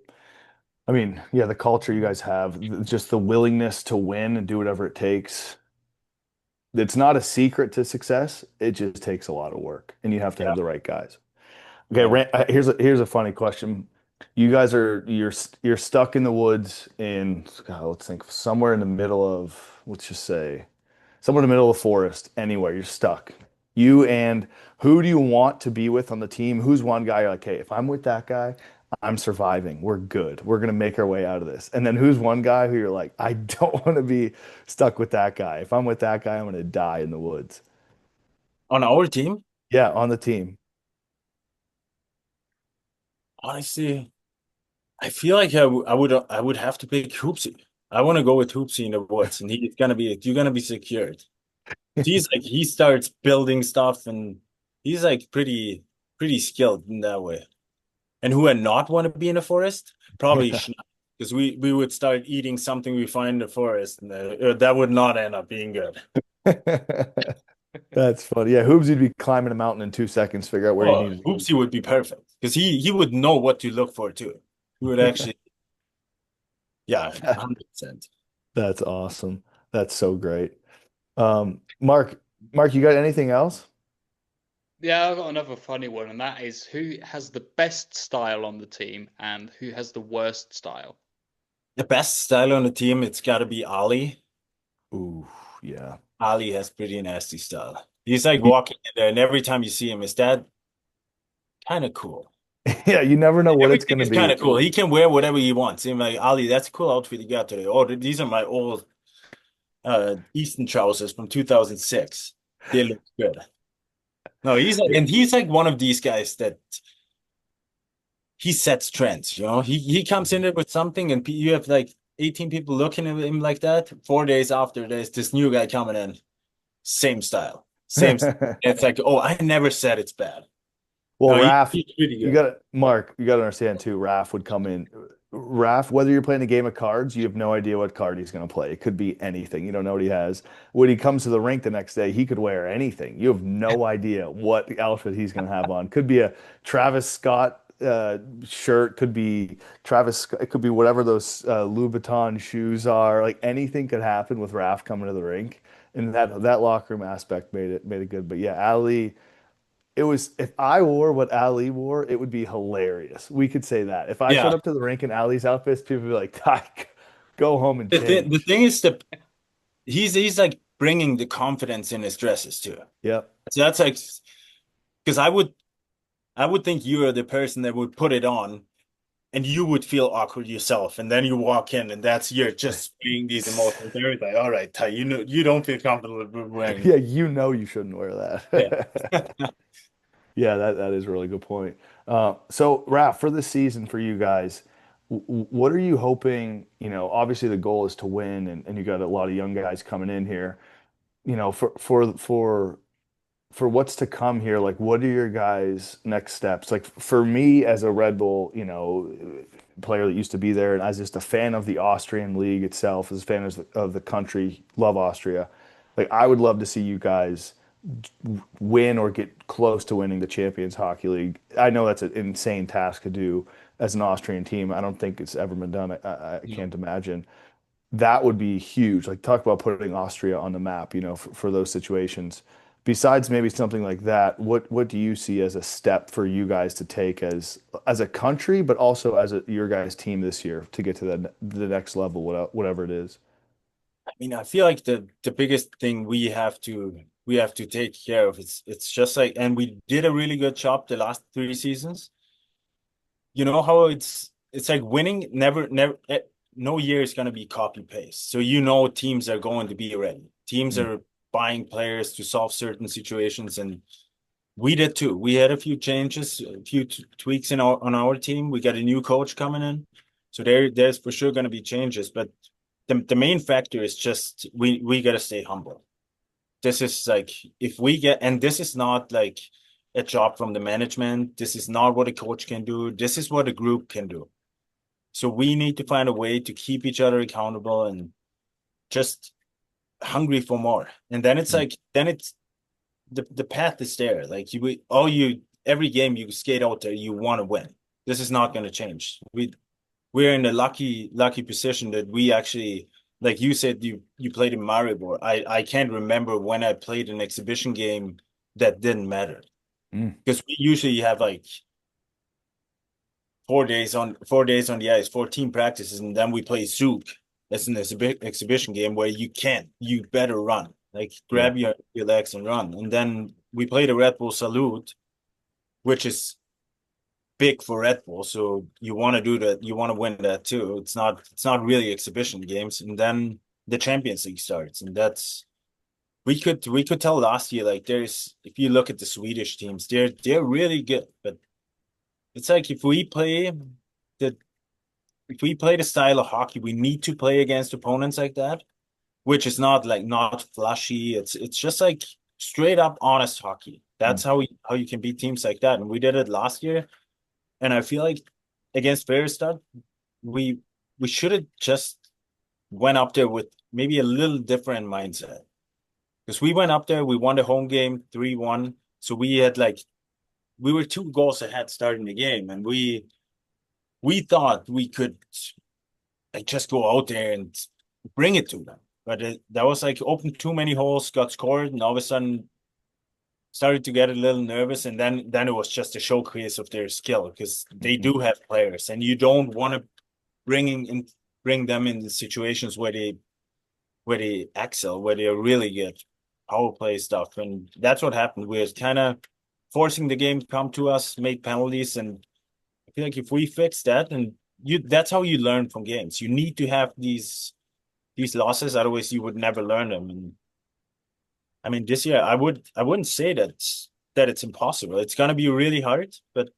I mean, yeah, the culture you guys have, just the willingness to win and do whatever it takes. It's not a secret to success. It just takes a lot of work, and you have to Yeah. have the right guys. Okay, Yeah. here's a funny question. You guys you're stuck in the woods in God, let's think somewhere in the middle of let's just say somewhere in the middle of the forest, anywhere. You're stuck. You and who do you want to be with on the team? Who's one guy you're like, hey, if I'm with that guy, I'm surviving. We're good. We're gonna make our way out of this. And then who's one guy who you're like, I don't want to be stuck with that guy. If I'm with that guy, I'm gonna die in the woods. On our team, Yeah, on the team. honestly, I feel like I would have to pick Hoopsy. I want to go with Hoopsy in the woods, and you're gonna be secured. He starts building stuff, and he's like pretty skilled in that way. And who would not want to be in the forest? Probably Yeah. Schneid, because we would start eating something we find in the forest, and that would not end up being good. That's funny. Yeah, Hoobs, you'd be climbing a mountain in 2 seconds, figure out where you Oh, need to go. Hoopsy would be perfect because he would know what to look for too. He would actually, yeah, 100%. That's awesome. That's so great. Mark, you got anything else? Yeah, I've got another funny one, and that is who has the best style on the team and who has the worst style. The best style on the team, it's got to be Ali. Ooh, yeah. Ali has pretty nasty style. He's like walking in there, and every time you see him, is that kind of cool? Yeah, you never know what it's Everything going to is kind be. of cool. He can wear whatever he wants. I'm like, Ali, that's a cool outfit you got today. Oh, these are my old Eastern trousers from 2006. They look good. No, he's like one of these guys that he sets trends. He comes in there with something, and you have like 18 people looking at him like that. 4 days after, there's this new guy coming in, same style, same. It's like, oh, I never said it's bad. Well, No, Raph, he's pretty you good. got to Mark, you got to understand too. Raph would come in. Raph, whether you're playing a game of cards, you have no idea what card he's going to play. It could be anything. You don't know what he has. When he comes to the rink the next day, he could wear anything. You have no idea what outfit he's going to have on. Could be a Travis Scott shirt. Could be It could be whatever those Louboutin shoes are. Like anything could happen with Raph coming to the rink, and that locker room aspect made it good. But yeah, Ali. It was if I wore what Ali wore, it would be hilarious. We could say that. If I Yeah. showed up to the rink in Ali's outfits, people would be like, "Ty, go home and The change." thing is that he's like bringing the confidence in his dresses too. Yep. So that's like because I would think you are the person that would put it on and you would feel awkward yourself, and then you walk in and that's you're just feeling these emotions. Everything. All right, Ty, you don't feel comfortable wearing. Yeah, you know you shouldn't wear Yeah. that. Yeah, that is a really good point. So, Raph, for this season for you guys, what are you hoping? Obviously the goal is to win, and you got a lot of young guys coming in here. For what's to come here, like what are your guys' next steps? Like for me as a Red Bull, player that used to be there, and as just a fan of the Austrian league itself, as a fan of the country, love Austria. Like I would love to see you guys win or get close to winning the Champions Hockey League. I know that's an insane task to do as an Austrian team. I don't think it's ever been done. I No. can't imagine. That would be huge. Like talk about putting Austria on the map, for those situations. Besides maybe something like that, what do you see as a step for you guys to take as a country, but also as your guys' team this year to get to the next level, whatever it is? I mean, I feel like the biggest thing we have to take care of, it's just like, and we did a really good job the last 3 seasons. You know how it's like winning never no year is going to be copy paste. So teams are going to be ready. Teams Mm. are buying players to solve certain situations, and we did too. We had a few changes, a few tweaks on our team. We got a new coach coming in, so there's for sure going to be changes. But the main factor is just we got to stay humble. This is like, if we get, and this is not like a job from the management. This is not what a coach can do. This is what a group can do. So we need to find a way to keep each other accountable and just hungry for more. And then it's Mm. like, then it's the path is there. Like every game you skate out there, you want to win. This is not going to change. We're in a lucky position that we actually, like you said, you played in Maribor. I can't remember when I played an exhibition game that didn't matter, Mm. because we usually have like 4 days on the ice, 14 practices, and then we play Zug. That's an exhibition game where you better run, like Yeah. grab your legs and run. And then we play the Red Bull Salute, which is big for Red Bull. So you want to do that, you want to win that too. It's not really exhibition games. And then the Champions League starts, and that's we could tell last year, like, if you look at the Swedish teams, they're really good, but it's like, the if we play the style of hockey, we need to play against opponents like that, which is not flashy. It's just like straight up honest hockey. Mm. That's how you can beat teams like that. And we did it last year. And I feel like against Färjestad, we we should have just went up there with maybe a little different mindset. Because we went up there, we won the home game 3-1. So we were 2 goals ahead starting the game, and we thought we could like just go out there and bring it to them. But that was like, opened too many holes, got scored, and all of a sudden started to get a little nervous. And then it was just a showcase of their skill, because they Mhm. do have players, and you don't want to bring them in the situations where they excel, where they're really good power play stuff. And that's what happened. We're kind of forcing the game to come to us, make penalties, and I feel like if we fix that, and that's how you learn from games. You need to have these losses, otherwise you would never learn them. And I mean, this year I wouldn't say that it's impossible. It's gonna be really hard, but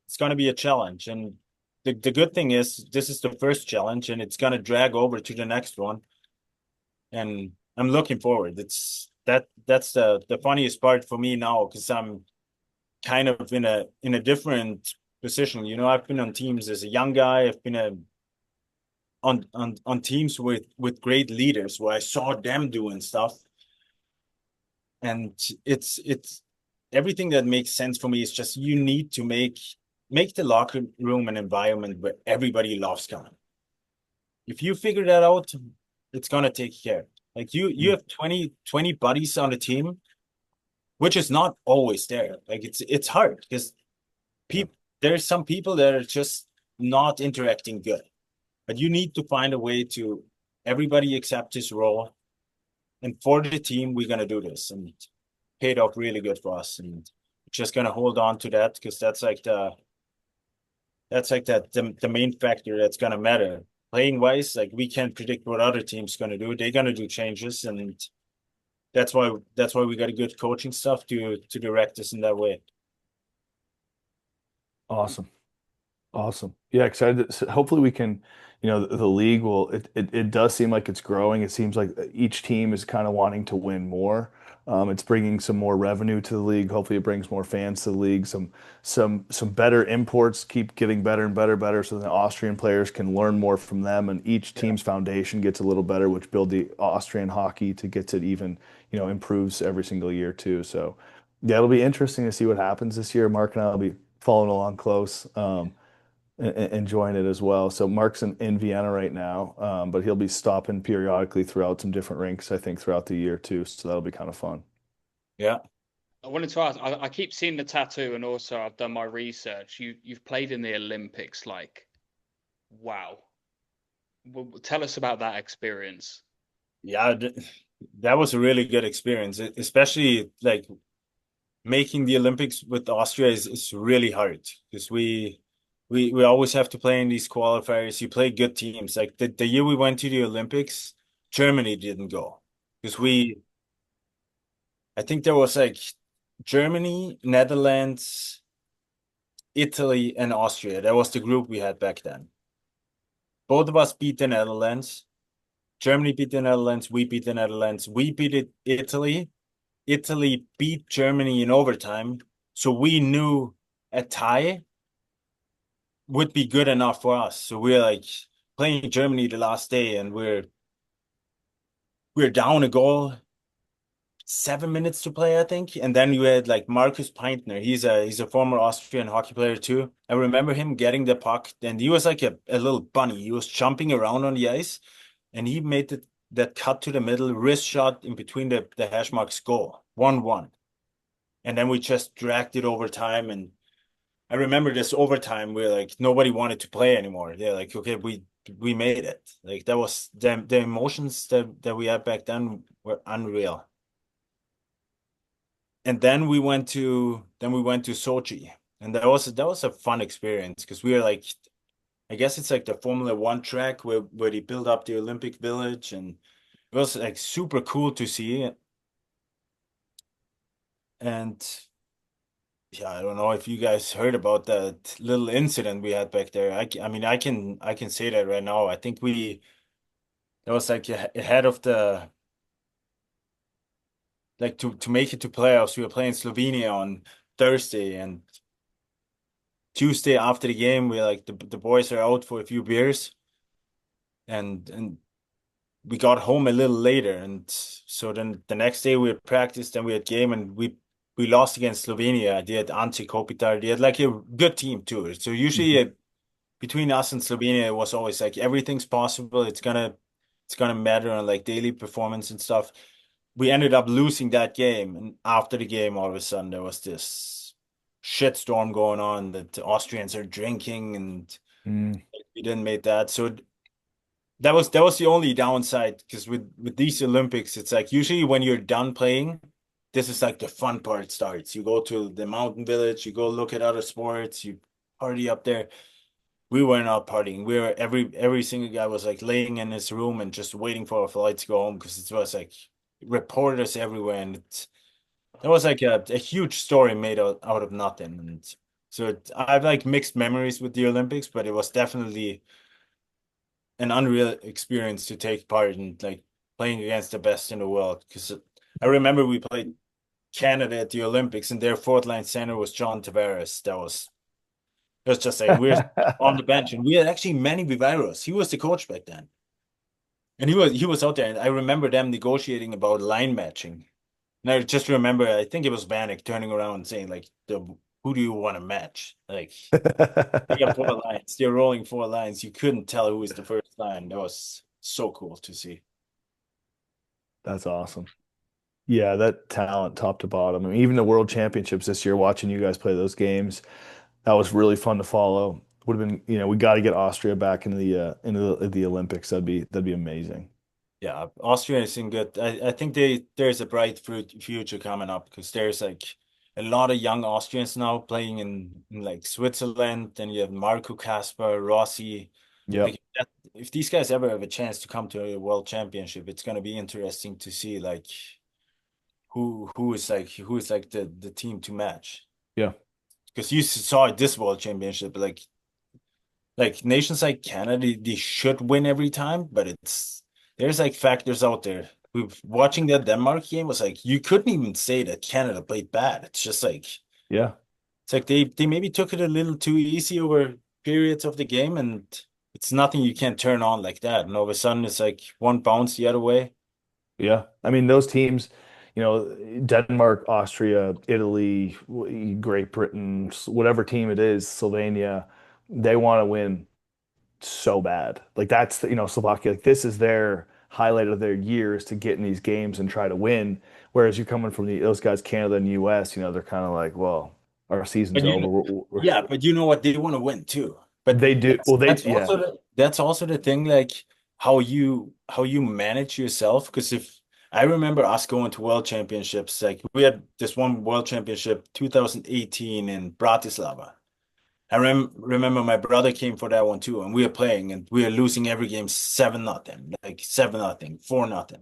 it's gonna be a challenge. And the good thing is, this is the first challenge, and it's gonna drag over to the next one. And I'm looking forward. That's the funniest part for me now, because I'm kind of in a different position. I've been on teams as a young guy. I've been on teams with great leaders where I saw them doing stuff, and it's everything that makes sense for me is just, you need to make the locker room an environment where everybody loves coming. If you figure that out, it's gonna take care. Like, you Mm. have 20 buddies on the team, which is not always there. Like, it's hard, because Yeah. there's some people that are just not interacting good. But you need to find a way to everybody accept his role. And for the team, we're gonna do this, and it paid off really good for us. And just gonna hold on to that, because that's like the main factor that's gonna matter. Playing wise, like, we can't predict what other teams gonna do. They're gonna do changes, and that's why we got a good coaching stuff to direct us in that way. Awesome. Awesome. Yeah, excited. So hopefully we can, the league will, it does seem like it's growing. It seems like each team is kind of wanting to win more. It's bringing some more revenue to the league. Hopefully it brings more fans to the league. Some better imports keep getting better and better, so the Austrian players can learn more from them, and each Yeah. team's foundation gets a little better, which build the Austrian hockey to get to even, improves every single year too. So yeah, it'll be interesting to see what happens this year. Mark and I will be following along close. Enjoying it as well. So Mark's in Vienna right now, but he'll be stopping periodically throughout some different rinks, I think, throughout the year too. So that'll be kind of fun. Yeah. I wanted to ask, I keep seeing the tattoo, and also I've done my research. You've played in the Olympics, like, wow. Well, tell us about that experience. Yeah, that was a really good experience, especially like making the Olympics with Austria is really hard because we always have to play in these qualifiers. You play good teams. Like the year we went to the Olympics, Germany didn't go because I think there was like Germany, Netherlands, Italy, and Austria. That was the group we had back then. Both of us beat the Netherlands. Germany beat the Netherlands. We beat the Netherlands. We beat Italy. Italy beat Germany in overtime. So we knew a tie would be good enough for us. So we're like playing Germany the last day, and we're down a goal, 7 minutes to play, I think. And then you had like Marcus Peintner. He's a former Austrian hockey player too. I remember him getting the puck, and he was like a little bunny. He was jumping around on the ice, and he made that cut to the middle, wrist shot in between the hash marks, goal, 1-1. And then we just dragged it over time. And I remember this overtime where like nobody wanted to play anymore. They're like, okay, we made it. Like that was the emotions that we had back then were unreal. And then we went to Sochi. And that was a fun experience because we were like, I guess it's like the Formula One track where they built up the Olympic Village, and it was like super cool to see. And yeah, I don't know if you guys heard about that little incident we had back there. I mean, I can say that right now. I think that was like ahead of the like to make it to playoffs. We were playing Slovenia on Thursday, and Tuesday after the game, we like the boys are out for a few beers, and we got home a little later, and so then the next day we had practice, then we had game, and we lost against Slovenia. They had Ante Kopitar. They had like a good team too. So usually between us and Slovenia, it was always like everything's possible. It's gonna matter on like daily performance and stuff. We ended up losing that game, and after the game, all of a sudden there was this shitstorm going on that the Austrians are drinking, and Mm. we didn't make that. So that was the only downside because with these Olympics, it's like usually when you're done playing, this is like the fun part starts. You go to the mountain village, you go look at other sports, you party up there. We were not partying. We were every single guy was like laying in his room and just waiting for a flight to go home because it was like reporters everywhere, and that was like a huge story made out of nothing. And so I've like mixed memories with the Olympics, but it was definitely an unreal experience to take part in like playing against the best in the world. Because I remember we played Canada at the Olympics, and their fourth line center was John Tavares. It was just like we're on the bench, and we had actually Manny Viveros. He was the coach back then, and he was out there. And I remember them negotiating about line matching. And I just remember, I think it was Vanek turning around and saying like, "Who do you want to match?" Like they got four lines. They're rolling four lines. You couldn't tell who was the first line. That was so cool to see. That's awesome. Yeah, that talent top to bottom. I mean, even the World Championships this year, watching you guys play those games, that was really fun to follow. Would have been, we got to get Austria back into the Olympics. That'd be amazing. Yeah, Austria is in good. I think there's a bright future coming up because there's like a lot of young Austrians now playing in like Switzerland. Then you have Marco Kasper, Rossi. Yep. Like if these guys ever have a chance to come to a world championship, it's gonna be interesting to see like who is like the team to match. Yeah. Because you saw at this world championship, like like nations like Canada, they should win every time, but there's like factors out there. Watching that Denmark game was like you couldn't even say that Canada played bad. It's just like Yeah. it's like they maybe took it a little too easy over periods of the game, and it's nothing you can't turn on like that. And all of a sudden, it's like one bounce the other way. Yeah. I mean, those teams, Denmark, Austria, Italy, Great Britain, whatever team it is, Slovenia, they want to win so bad. Like that's Slovakia, like this is their highlight of their years to get in these games and try to win. Whereas you're coming from those guys, Canada and US, they're kind of like, well, our season's But over. yeah, but you know what? They want to win too. But They do. Well, yeah. that's also the thing, like how you manage yourself. Because if I remember us going to World Championships, like we had this one World Championship 2018 in Bratislava. I remember my brother came for that one too, and we were playing and we were losing every game 7-0, like 7-0, 4-0.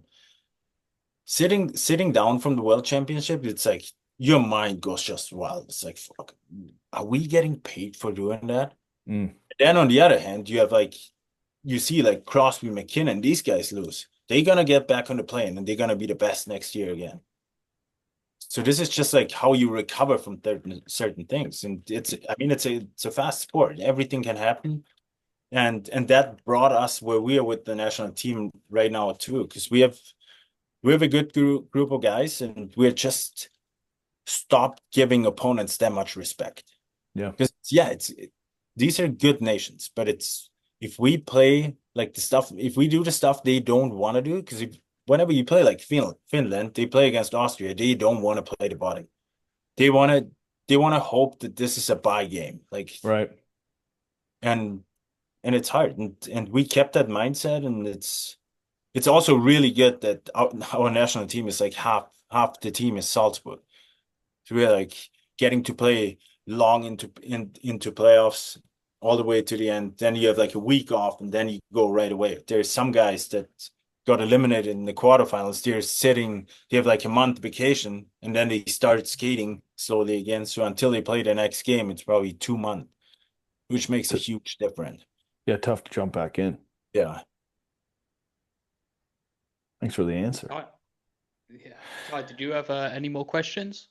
Sitting down from the World Championship, it's like your mind goes just wild. It's like, fuck, are we getting paid for doing that? Mm. Then on the other hand, you see like Crosby, McKinnon, these guys lose. They're gonna get back on the plane and they're gonna be the best next year again. So this is just like how you recover from certain things. And it's a fast sport. Everything can happen. And that brought us where we are with the national team right now too, because we have a good group of guys, and we're just stopped giving opponents that much respect. Yeah. Because these are good nations, but it's if we play like if we do the stuff they don't want to do, because whenever you play like Finland, they play against Austria, they don't want to play the body. They want to hope that this is a bye game, like Right. and it's hard, and we kept that mindset, and it's also really good that our national team is like half the team is Salzburg. So we're like getting to play long into playoffs all the way to the end. Then you have like a week off, and then you go right away. There's some guys that got eliminated in the quarterfinals. They have like a month vacation, and then they start skating slowly again. So until they play the next game, it's probably 2 months, which makes a huge difference. Yeah, tough to jump back in. Yeah. Thanks for the answer. Yeah. Ty, did you have any more questions?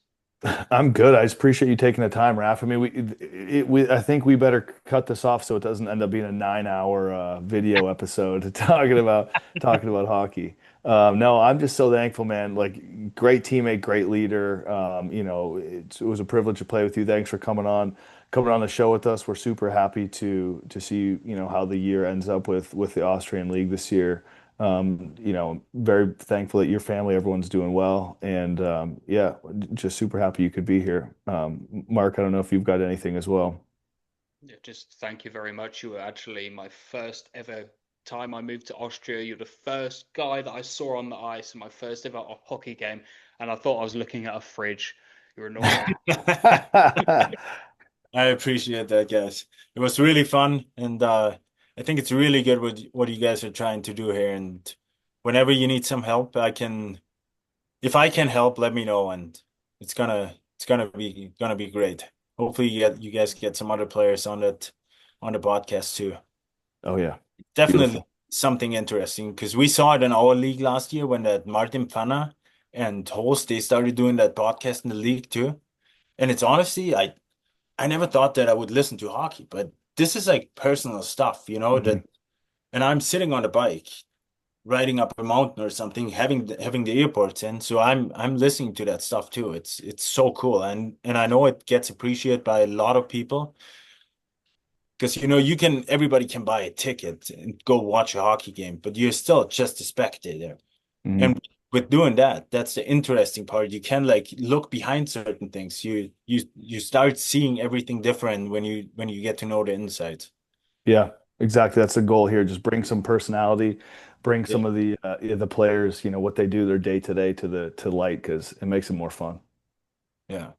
I'm good. I just appreciate you taking the time, Raph. I mean, I think we better cut this off so it doesn't end up being a 9-hour video episode talking about hockey. No, I'm just so thankful, man. Like, great teammate, great leader. It was a privilege to play with you. Thanks for coming on the show with us. We're super happy to see how the year ends up with the Austrian League this year. Very thankful that your family, everyone's doing well. And yeah, just super happy you could be here. Mark, I don't know if you've got anything as well. Yeah, just thank you very much. You were actually my first ever time I moved to Austria. You're the first guy that I saw on the ice in my first ever hockey game, and I thought I was looking at a fridge. You're enormous. I appreciate that, guys. It was really fun, and I think it's really good what you guys are trying to do here. And whenever you need some help, if I can help, let me know, and it's gonna be great. Hopefully, you guys get some other players on the podcast too. Oh yeah, Definitely beautiful. something interesting, because we saw it in our league last year when that Martin Pfanner and Host, they started doing that podcast in the league too. And it's honestly, I never thought that I would listen to hockey, but this is like personal stuff, Mhm. and I'm sitting on a bike riding up a mountain or something, having the earbuds in, so I'm listening to that stuff too. It's so cool, and I know it gets appreciated by a lot of people, because everybody can buy a ticket and go watch a hockey game, but you're still just a spectator. Mhm. And with doing that, that's the interesting part. You can like look behind certain things. You start seeing everything different when you get to know the insides. Yeah, exactly. That's the goal here. Just bring some personality, bring Yeah. some of the players, what they do their day to day to light because it makes it more fun. Yeah.